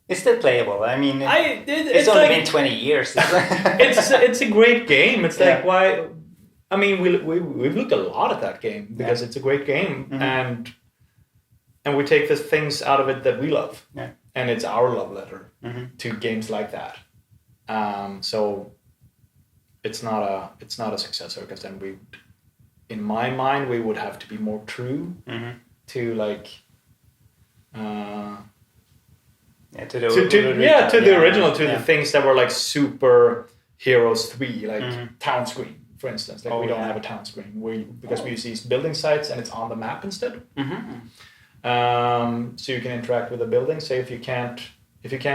it's still playable. I mean, it's only been 20 years. It's a great game. It's like, why? I mean, we've looked a lot at that game because it's a great game, and we take the things out of it that we love, and it's our love letter to games like that. So it's not a successor, because then in my mind, we would have to be more true to like. To the original, the things that were like super Heroes 3, like town screen. For instance, like we don't have a town screen because we use these building sites and it's on the map instead. So you can interact with the buildings. Say if you can't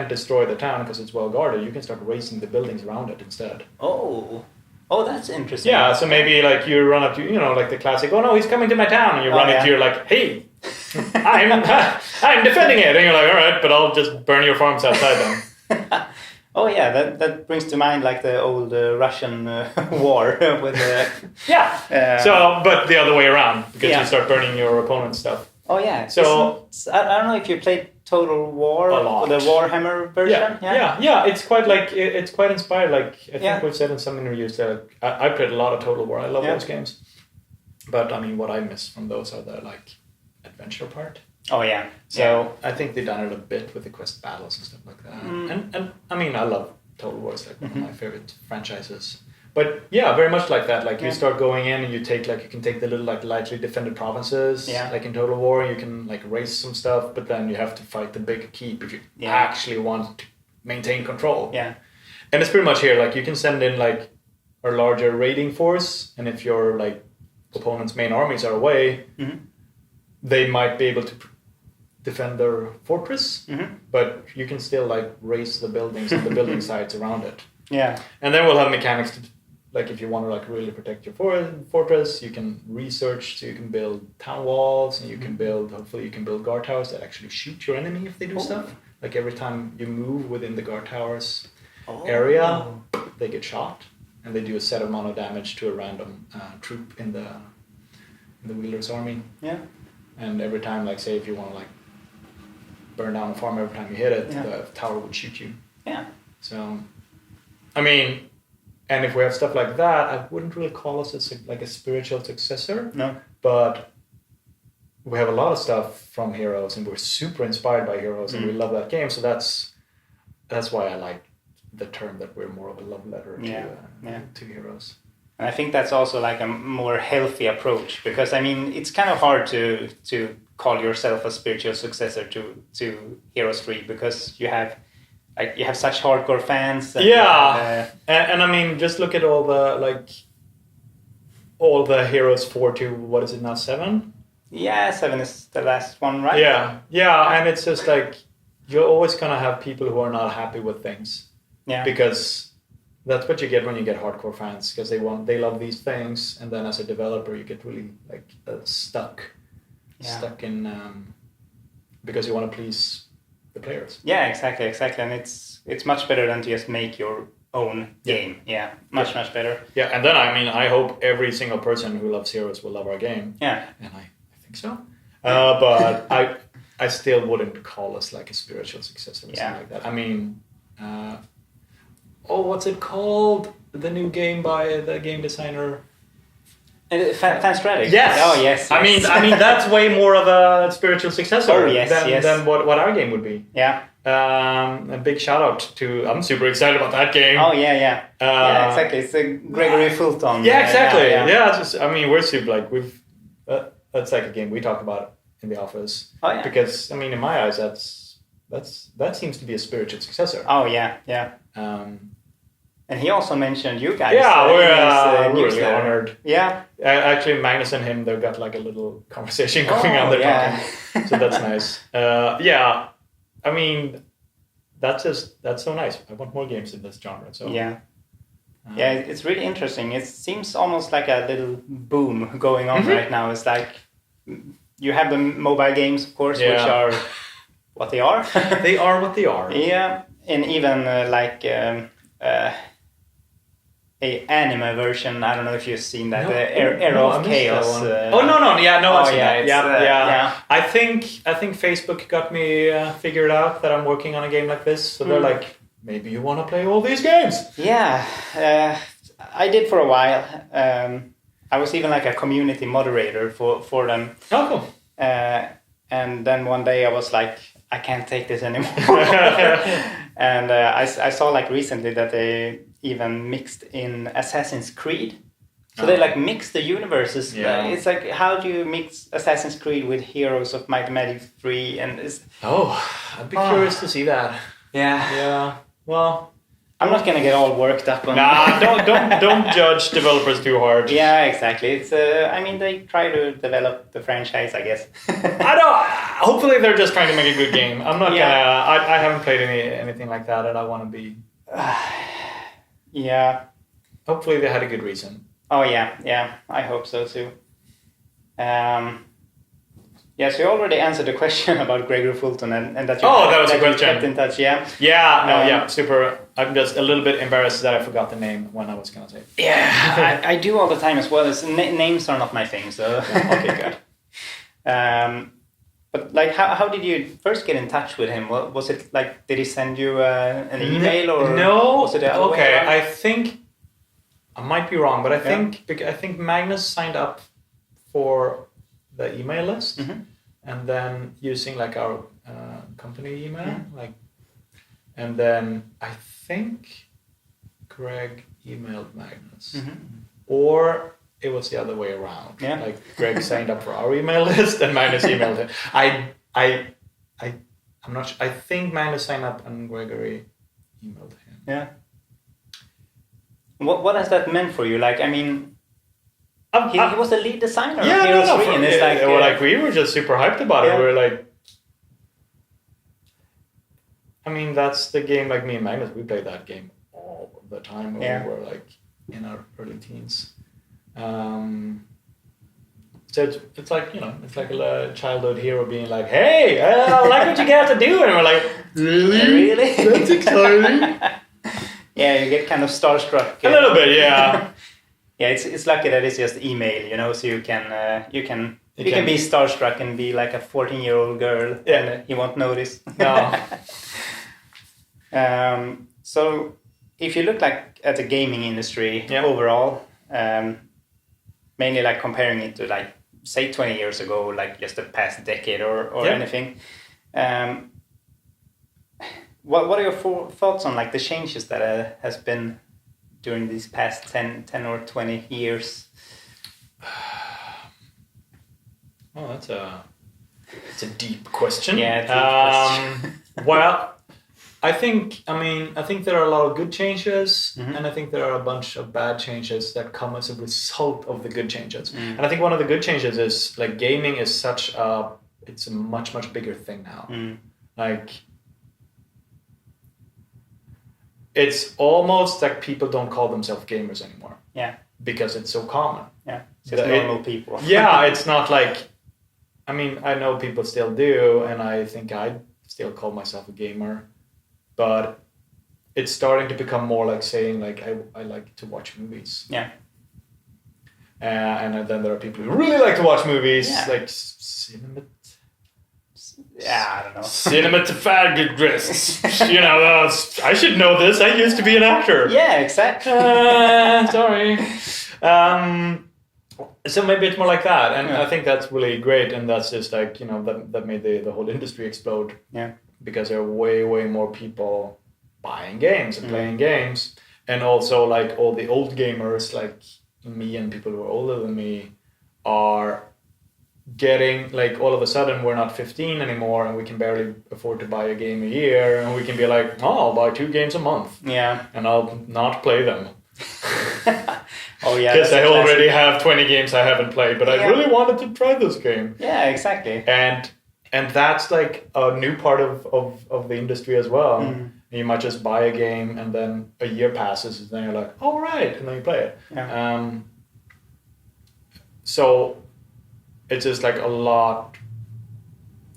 destroy the town because it's well guarded, you can start racing the buildings around it instead. Oh, that's interesting. Yeah, so maybe like you run up to like the classic. Oh no, he's coming to my town, and you run into you're like, hey, I'm defending it, and you're like, all right, but I'll just burn your farms outside then. Oh yeah, that brings to mind like the old Russian war with so, but the other way around, because you start burning your opponent's stuff. Oh yeah. So I don't know if you played Total War, the Warhammer version. Yeah. It's quite like it's quite inspired. Like I think we've said in some interviews that I played a lot of Total War. I love those games. But I mean, what I miss from those are the like adventure part. Oh yeah. So I think they've done it a bit with the quest battles and stuff like that. And I mean, I love Total War. It's like one of my favorite franchises. But yeah, very much like that. Like you start going in and you can take the little like lightly defended provinces. Yeah. Like in Total War, you can like raise some stuff, but then you have to fight the big keep if you actually want to maintain control. Yeah. And it's pretty much here. Like you can send in like a larger raiding force, and if your like opponent's main armies are away, they might be able to defend their fortress, but you can still like raise the buildings and the building sites around it. Yeah. And then we'll have mechanics to, like if you want to like really protect your fortress, you can research, so you can build town walls, and you can hopefully you can build guard towers that actually shoot your enemy if they do stuff. Like every time you move within the guard towers area, they get shot, and they do a set amount of damage to a random troop in the wielder's army. Yeah. And every time, like say if you want to like burn down a farm, every time you hit it, the tower would shoot you. Yeah. So, I mean, and if we have stuff like that, I wouldn't really call us like a spiritual successor. No. But we have a lot of stuff from Heroes, and we're super inspired by Heroes, and we love that game. So that's why I like the term that we're more of a love letter to Heroes. And I think that's also like a more healthy approach, because I mean it's kind of hard to call yourself a spiritual successor to Heroes 3, because you have such hardcore fans. And, and I mean just look at all the Heroes 4 to what is it now, 7? Yeah, 7 is the last one, right? Yeah, and it's just like you're always gonna have people who are not happy with things. Yeah. Because that's what you get when you get hardcore fans, because they love these things, and then as a developer you get really like stuck in because you want to please the players. Yeah, exactly, and it's much better than to just make your own game. Yeah, much better. Yeah, and then I mean I hope every single person who loves Heroes will love our game. Yeah, and I think so. But I still wouldn't call us like a spiritual successor or something like that. I mean. What's it called? The new game by the game designer. Fanstratic. Yes. Oh yes. I mean that's way more of a spiritual successor than what our game would be. Yeah. A big shout out to. I'm super excited about that game. Oh yeah. Yeah, exactly. It's a Gregory Fulton. Yeah, exactly. I mean, we're super like we've. That's like a game we talk about in the office. Oh yeah. Because I mean, in my eyes, that seems to be a spiritual successor. Oh yeah. And he also mentioned you guys. Yeah, we're really honored. Yeah. Actually, Magnus and him, they've got like a little conversation going on. They're talking. So that's nice. Yeah, I mean, that's so nice. I want more games in this genre. So yeah. It's really interesting. It seems almost like a little boom going on right now. It's like you have the mobile games, of course, which are what they are. They are what they are. Yeah, and even a anime version. I don't know if you've seen that. Era of Chaos. I've seen that. Yeah. I think Facebook got me figured out that I'm working on a game like this. So they're like, maybe you want to play all these games. Yeah, I did for a while. I was even like a community moderator for them. Oh, cool. And then one day I was like, I can't take this anymore. And I saw like recently that they even mixed in Assassin's Creed. So they like mix the universes. Yeah. It's like, how do you mix Assassin's Creed with Heroes of Might and Magic 3? And I'd be curious to see that. Yeah. Well, I'm not gonna get all worked up on. Nah, don't judge developers too hard. Yeah, exactly. It's I mean, they try to develop the franchise, I guess. I don't. Hopefully, they're just trying to make a good game. I'm not gonna. I haven't played anything like that, and I want to be. Yeah. Hopefully, they had a good reason. Oh yeah. I hope so too. Yes, you already answered the question about Gregory Fulton and that you that was a question. Kept in touch. Yeah, super. I'm just a little bit embarrassed that I forgot the name when I was gonna say. Yeah, I do all the time as well. Names are not my thing, so okay, good. But like, how did you first get in touch with him? Was it like, did he send you an email or no? Was it the other way around? I think I might be wrong, but I think Magnus signed up for the email list, and then using like our company email, and then I think Greg emailed Magnus. Mm-hmm. Or it was the other way around. Yeah. Like Greg signed up for our email list and Magnus emailed him. I'm not sure. I think Magnus signed up and Gregory emailed him. Yeah. What has that meant for you? Like, I mean, he was the lead designer of Hero 3, and it's like... we were just super hyped about it. Yeah. We were like... I mean, that's the game, like me and Magnus, we played that game all the time when we were like in our early teens. So it's like, you know, it's like a childhood hero being like, hey, I like what you got to do. And we're like, Really? That's exciting. Yeah, you get kind of starstruck. A little bit, yeah. Yeah, it's lucky that it's just email, you know, so you can be starstruck and be like a 14-year-old girl, and he won't notice. No. So if you look like at the gaming industry overall, mainly like comparing it to like say 20 years ago, like just the past decade or anything, what are your thoughts on like the changes that has been during these past 10 or 20 years? Oh, it's a deep question. Yeah, deep question. Well, I think there are a lot of good changes, and I think there are a bunch of bad changes that come as a result of the good changes. And I think one of the good changes is like gaming is it's a much, much bigger thing now. Like, it's almost like people don't call themselves gamers anymore. Yeah. Because it's so common. Yeah. It's just normal people. Yeah, it's not like, I mean, I know people still do, and I think I still call myself a gamer, but it's starting to become more like saying like, I like to watch movies. Yeah. And then there are people who really like to watch movies, like I don't know. Cinematographists. You know, I should know this. I used to be an actor. Yeah, exactly. Sorry. So maybe it's more like that, and I think that's really great, and that's just like, you know, that made the whole industry explode. Yeah. Because there are way more people buying games and playing games, and also like all the old gamers like me and people who are older than me are getting like, all of a sudden we're not 15 anymore and we can barely afford to buy a game a year, and we can be like, I'll buy 2 games a month. Yeah. And I'll not play them. Oh yeah. Because I already have 20 games I haven't played, but I really wanted to try this game. Yeah, exactly. And that's like a new part of the industry as well. You might just buy a game and then a year passes and then you're like, all right, and then you play it. Yeah. So it's just like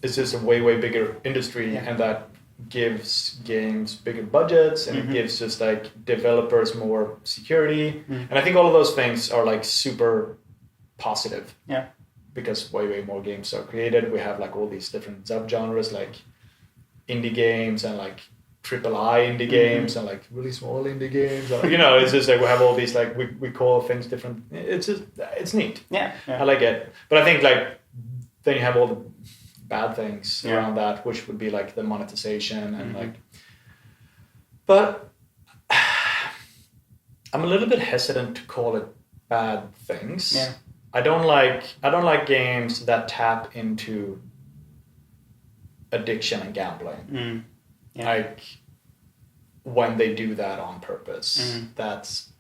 it's just a way bigger industry, and that gives games bigger budgets, and it gives just like developers more security. And I think all of those things are like super positive. Yeah. Because way more games are created. We have like all these different subgenres like indie games and like AAA indie games and like really small indie games. You know, it's just like we have all these like we call things different. It's neat. Yeah. I like it. But I think like then you have all the bad things around that, which would be like the monetization and like. But I'm a little bit hesitant to call it bad things. Yeah. I don't like games that tap into addiction and gambling. Like when they do that on purpose. That's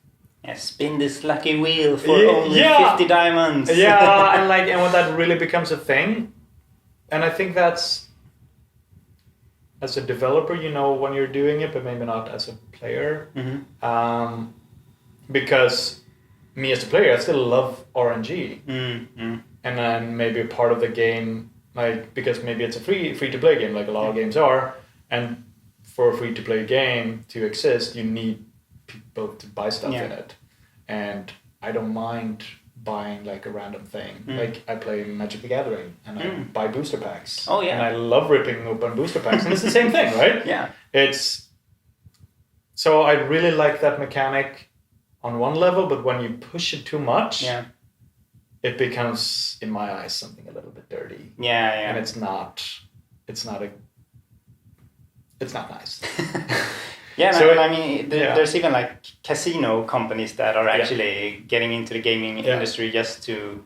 spin this lucky wheel for only 50 diamonds. and when that really becomes a thing. And I think that's, as a developer, you know when you're doing it, but maybe not as a player. Because me as a player, I still love RNG. And then maybe part of the game, like, because maybe it's a free to play game, like a lot of games are, and for a free to play game to exist, you need people to buy stuff in it. And I don't mind buying like a random thing. Like I play Magic the Gathering and I buy booster packs. Oh yeah. And I love ripping open booster packs, and it's the same thing, right? Yeah. So I really like that mechanic on one level, but when you push it too much, it becomes, in my eyes, something a little bit dirty. Yeah. And it's not nice. Yeah, So I mean, there's even like casino companies that are actually getting into the gaming industry just to,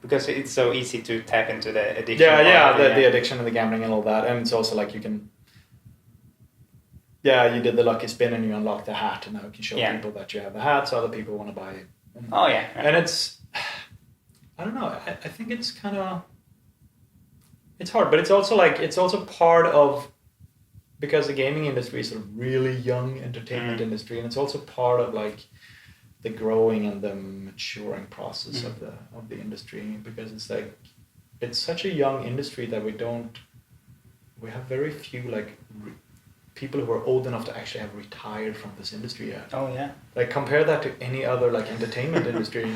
because it's so easy to tap into the addiction. The addiction and the gambling and all that. And it's also like you can, you did the lucky spin and you unlock the hat, and now you can show people that you have the hat, so other people want to buy it. And it's, I don't know, I think it's kind of, it's hard, but it's also part of, because the gaming industry is a really young entertainment industry, and it's also part of like the growing and the maturing process of the industry, because it's like, it's such a young industry that we have very few like people who are old enough to actually have retired from this industry yet. Like compare that to any other like entertainment industry.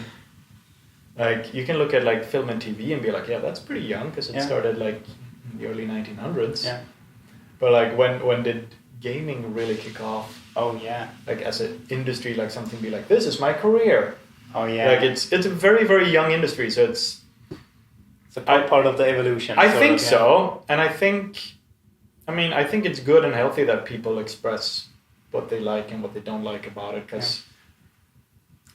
Like you can look at like film and TV and be like, that's pretty young, because it started like in the early 1900s. But like when did gaming really kick off? Like as an industry, like something be like, this is my career. Like it's a very, very young industry, so it's a part of the evolution. I think so. And I think it's good and healthy that people express what they like and what they don't like about it, because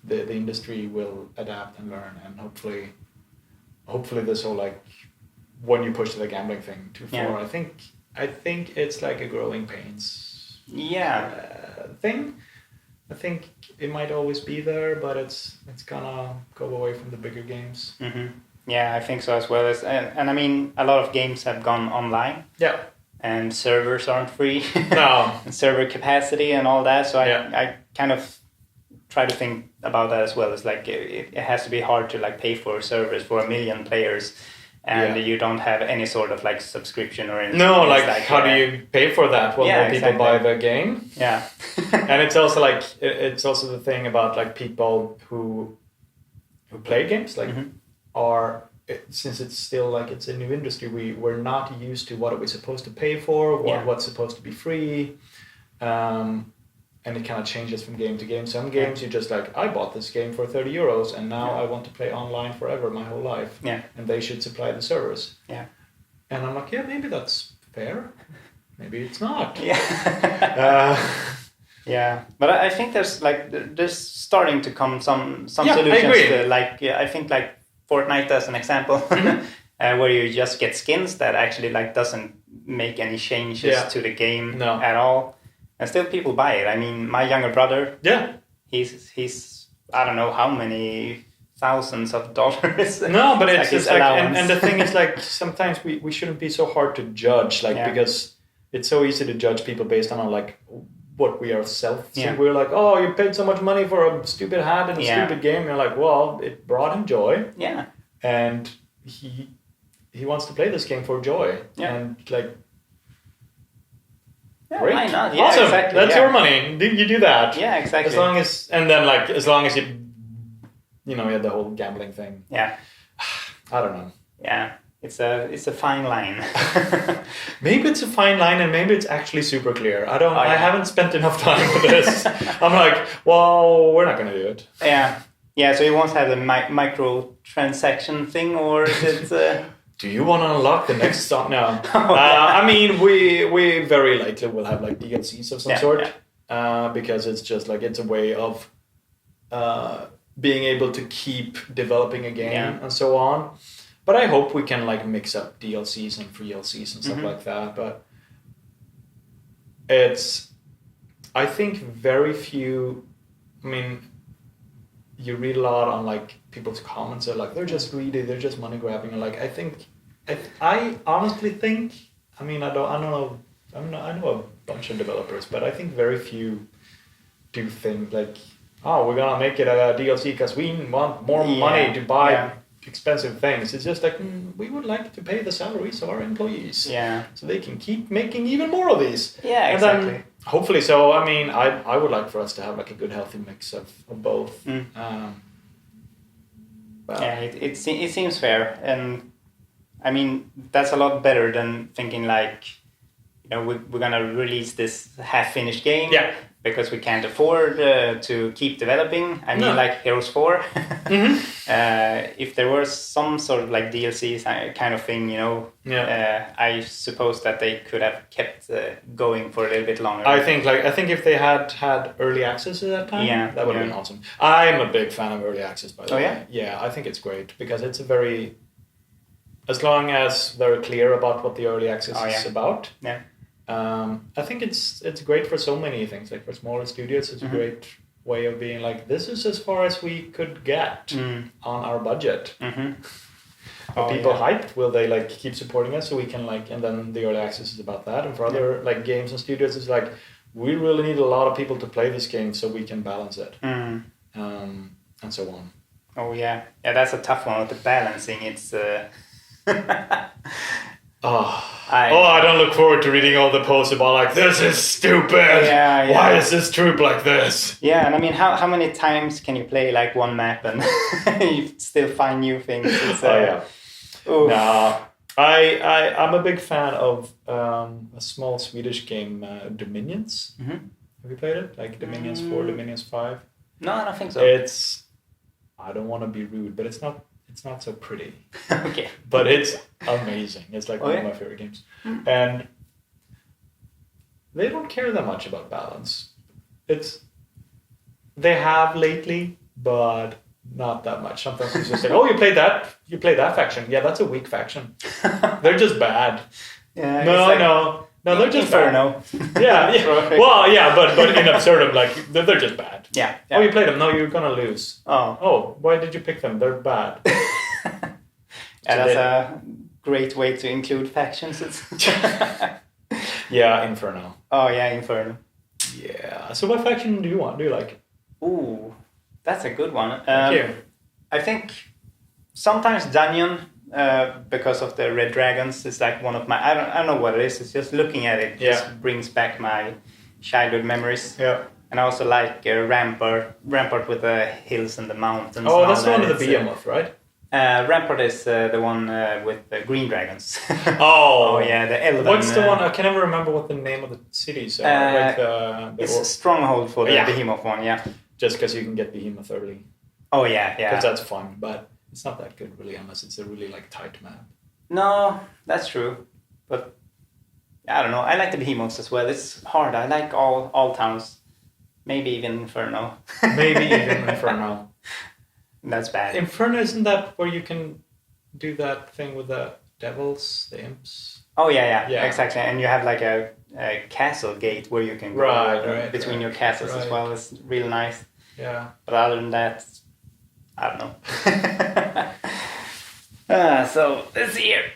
the industry will adapt and learn, and hopefully this whole like, when you push the gambling thing too far, I think it's like a growing pains thing. I think it might always be there, but it's gonna go away from the bigger games. Yeah, I think so as well. And I mean, a lot of games have gone online. And servers aren't free. No. And server capacity and all that. So I kind of try to think about that as well. It's like it has to be hard to like pay for servers for 1 million players. And you don't have any sort of like subscription or anything. No, like how do you pay for that? Well, more people buy the game. And it's also like, it's also the thing about like people who play games, like since it's still like, it's a new industry, we're not used to what are we supposed to pay for, what's supposed to be free. And it kind of changes from game to game. Some games you're just like, I bought this game for 30 euros and now I want to play online forever, my whole life. And they should supply the servers. And I'm like, maybe that's fair. Maybe it's not. But I think there's starting to come some solutions to like, I think like Fortnite as an example, where you just get skins that actually like doesn't make any changes to the game at all. And still people buy it. I mean, my younger brother, he's I don't know how many thousands of dollars. No, but it's just like, and the thing is like, sometimes we shouldn't be so hard to judge, like, because it's so easy to judge people based on like what we ourselves think. We're like, oh, you paid so much money for a stupid hat and a stupid game. You're like, well, it brought him joy. And he wants to play this game for joy. And like, great. Why not? Awesome. Exactly. That's your money. You do that. Exactly. As long as you had the whole gambling thing. I don't know. It's a fine line. Maybe it's a fine line, and maybe it's actually super clear. I haven't spent enough time with this. I'm like, well, we're not going to do it. So you won't have the microtransaction thing, or is it? Do you want to unlock the next song? No. I mean, we very likely will have like DLCs of some sort, because it's just like, it's a way of being able to keep developing a game and so on. But I hope we can like mix up DLCs and free DLCs and stuff like that. But I think very few, I mean, you read a lot on like people's comments are like, they're just greedy, they're just money grabbing. And like, I honestly think, I mean, I know a bunch of developers, but I think very few do think like, oh, we're gonna make it a DLC because we want more money to buy expensive things. It's just like, we would like to pay the salaries of our employees, so they can keep making even more of these. Exactly. Then, hopefully, so I mean, I would like for us to have like a good, healthy mix of both. It seems fair, and I mean that's a lot better than thinking like we're gonna release this half-finished game. Yeah. Because we can't afford to keep developing. I mean, like Heroes 4. If there was some sort of like DLC kind of thing, I suppose that they could have kept going for a little bit longer. I think if they had early access at that time, that would have been awesome. I'm a big fan of early access, by the way. Yeah? Yeah, I think it's great because it's as long as they're clear about what the early access is about. Yeah. I think it's great for so many things. Like for smaller studios, it's a great way of being like, this is as far as we could get on our budget. Are people hyped? Will they like keep supporting us so we can like? And then the early access is about that. And for other like games and studios, it's like we really need a lot of people to play this game so we can balance it, and so on. Oh yeah, that's a tough one with the balancing. It's. I don't look forward to reading all the posts about like, this is stupid. Yeah. Why is this troop like this? Yeah, and I mean, how many times can you play like one map and you still find new things? It's, No, I'm a big fan of a small Swedish game, Dominions. Have you played it? Like Dominions 4, Dominions 5? No, I don't think so. I don't want to be rude, but it's not so pretty. Okay. But it's amazing. It's like one of my favorite games. And they don't care that much about balance. They have lately, but not that much. Sometimes it's just like, oh, you played that faction. Yeah, that's a weak faction. They're just bad. Yeah. No, they're just Inferno. Bad. Yeah. Well, yeah, but in absurdum, like they're just bad. Yeah. Oh, you played them. No, you're gonna lose. Oh, why did you pick them? They're bad. That's a great way to include factions. Yeah, Inferno. Oh yeah, Inferno. Yeah. So what faction do you want? Do you like? Ooh, that's a good one. Thank you. I think sometimes Dungeon, because of the red dragons, is like one of my. I don't know what it is. It's just looking at it. Just brings back my childhood memories. Yeah. And I also like Rampart with the hills and the mountains. Oh, that's the one with the behemoth, right? Rampart is the one with the green dragons. Oh yeah, the elven. What's the one? I can never remember what the name of the cities are. It's a stronghold for the behemoth one, yeah. Just because you can get behemoth early. Oh yeah. Because that's fun, but it's not that good really unless it's a really like tight map. No, that's true. But I don't know. I like the behemoths as well. It's hard. I like all towns. Maybe even Inferno. That's bad. Inferno, isn't that where you can do that thing with the devils, the imps? Oh yeah, exactly. And you have like a castle gate where you can go between your castles as well. It's really nice. Yeah. But other than that, I don't know. So let's see here.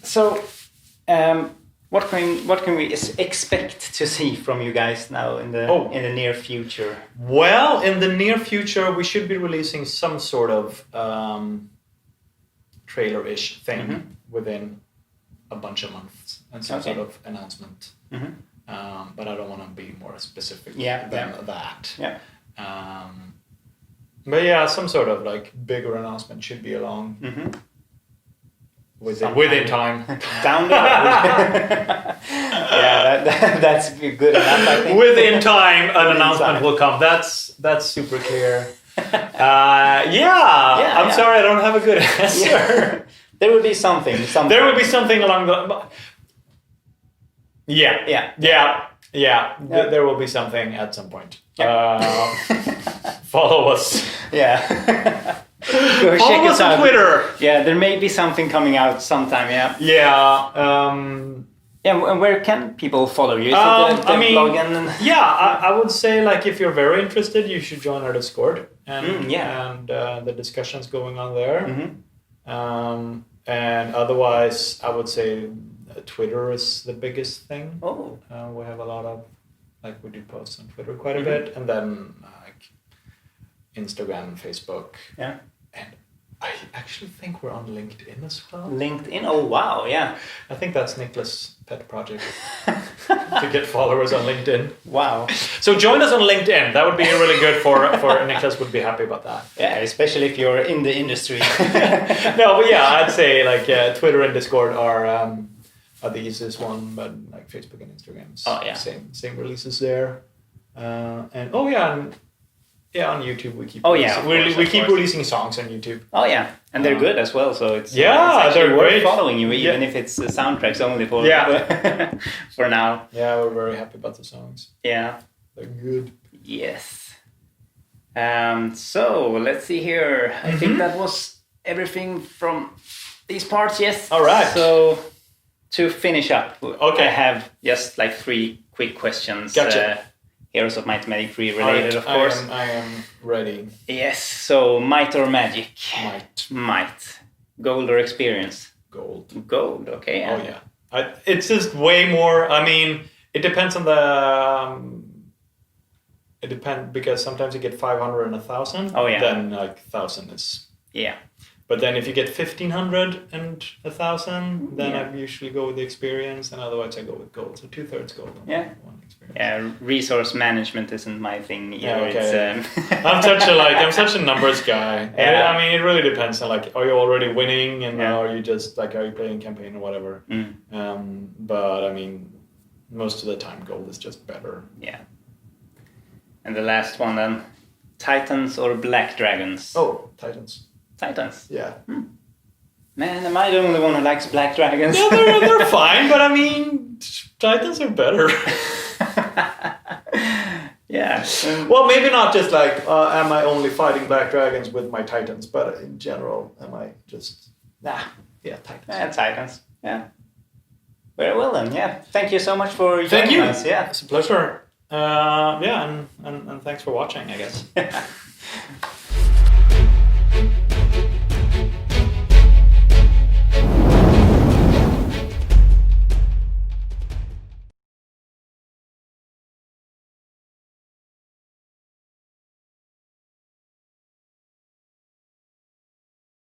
So, what can we expect to see from you guys now in the near future? Well, in the near future, we should be releasing some sort of trailer-ish thing within a bunch of months and some sort of announcement. But I don't want to be more specific than that. Yeah. But yeah, some sort of like bigger announcement should be along. Within time. Down the road. That's good enough, I think. Within time, an announcement will come. That's super clear. I'm sorry, I don't have a good answer. Yeah. There will be something. There will be something along the... There will be something at some point. Follow us. Yeah. Go follow us on Twitter. Yeah, there may be something coming out sometime. And where can people follow you? Is it the blog and... I would say like if you're very interested, you should join our Discord and the discussions going on there. And otherwise, I would say Twitter is the biggest thing. Oh, we have a lot of we do posts on Twitter quite a bit, and then Instagram, Facebook. Yeah. And I actually think we're on LinkedIn as well. LinkedIn? Oh, wow, yeah. I think that's Nicholas' pet project. To get followers on LinkedIn. Wow. So join us on LinkedIn. That would be really good for Nicholas would be happy about that. Yeah, especially if you're in the industry. No, but yeah, I'd say Twitter and Discord are the easiest one, but like Facebook and Instagram. Oh, yeah. Same releases there. And on YouTube we keep. We keep releasing songs on YouTube. Oh yeah, and they're good as well. So it's they're worth great. following you, even if it's soundtracks only for for now. Yeah, we're very happy about the songs. Yeah, they're good. Yes. So let's see here. I think that was everything from these parts. Yes. All right. So to finish up, okay, I have just like 3 quick questions. Gotcha. Heroes of Might and Magic 3 related, of course. I am ready. Yes. So might or magic? Might. Gold or experience? Gold. Okay. Oh yeah. It's just way more. I mean, it depends on the. It depends because sometimes you get 500 and 1,000. Oh yeah. Then like 1,000 is. Yeah. But then if you get 1,500 and 1,000, then I usually go with the experience, and otherwise I go with gold. So 2/3 gold. Yeah. One experience. Yeah. Resource management isn't my thing either. Yeah, okay. It's, I'm such a numbers guy. Yeah. I mean, it really depends on like, are you already winning, and are you just like, are you playing campaign or whatever? But I mean, most of the time, gold is just better. Yeah. And the last one then, Titans or Black Dragons? Oh, Titans. Titans. Yeah. Man, am I the only one who likes Black Dragons? No, they're fine, but I mean, Titans are better. Yeah. Well, maybe not just like, am I only fighting Black Dragons with my Titans, but in general, am I just, Titans. Yeah, Titans. Yeah. Very well then, yeah. Thank you so much for joining us. Yeah. It's a pleasure. And thanks for watching, I guess.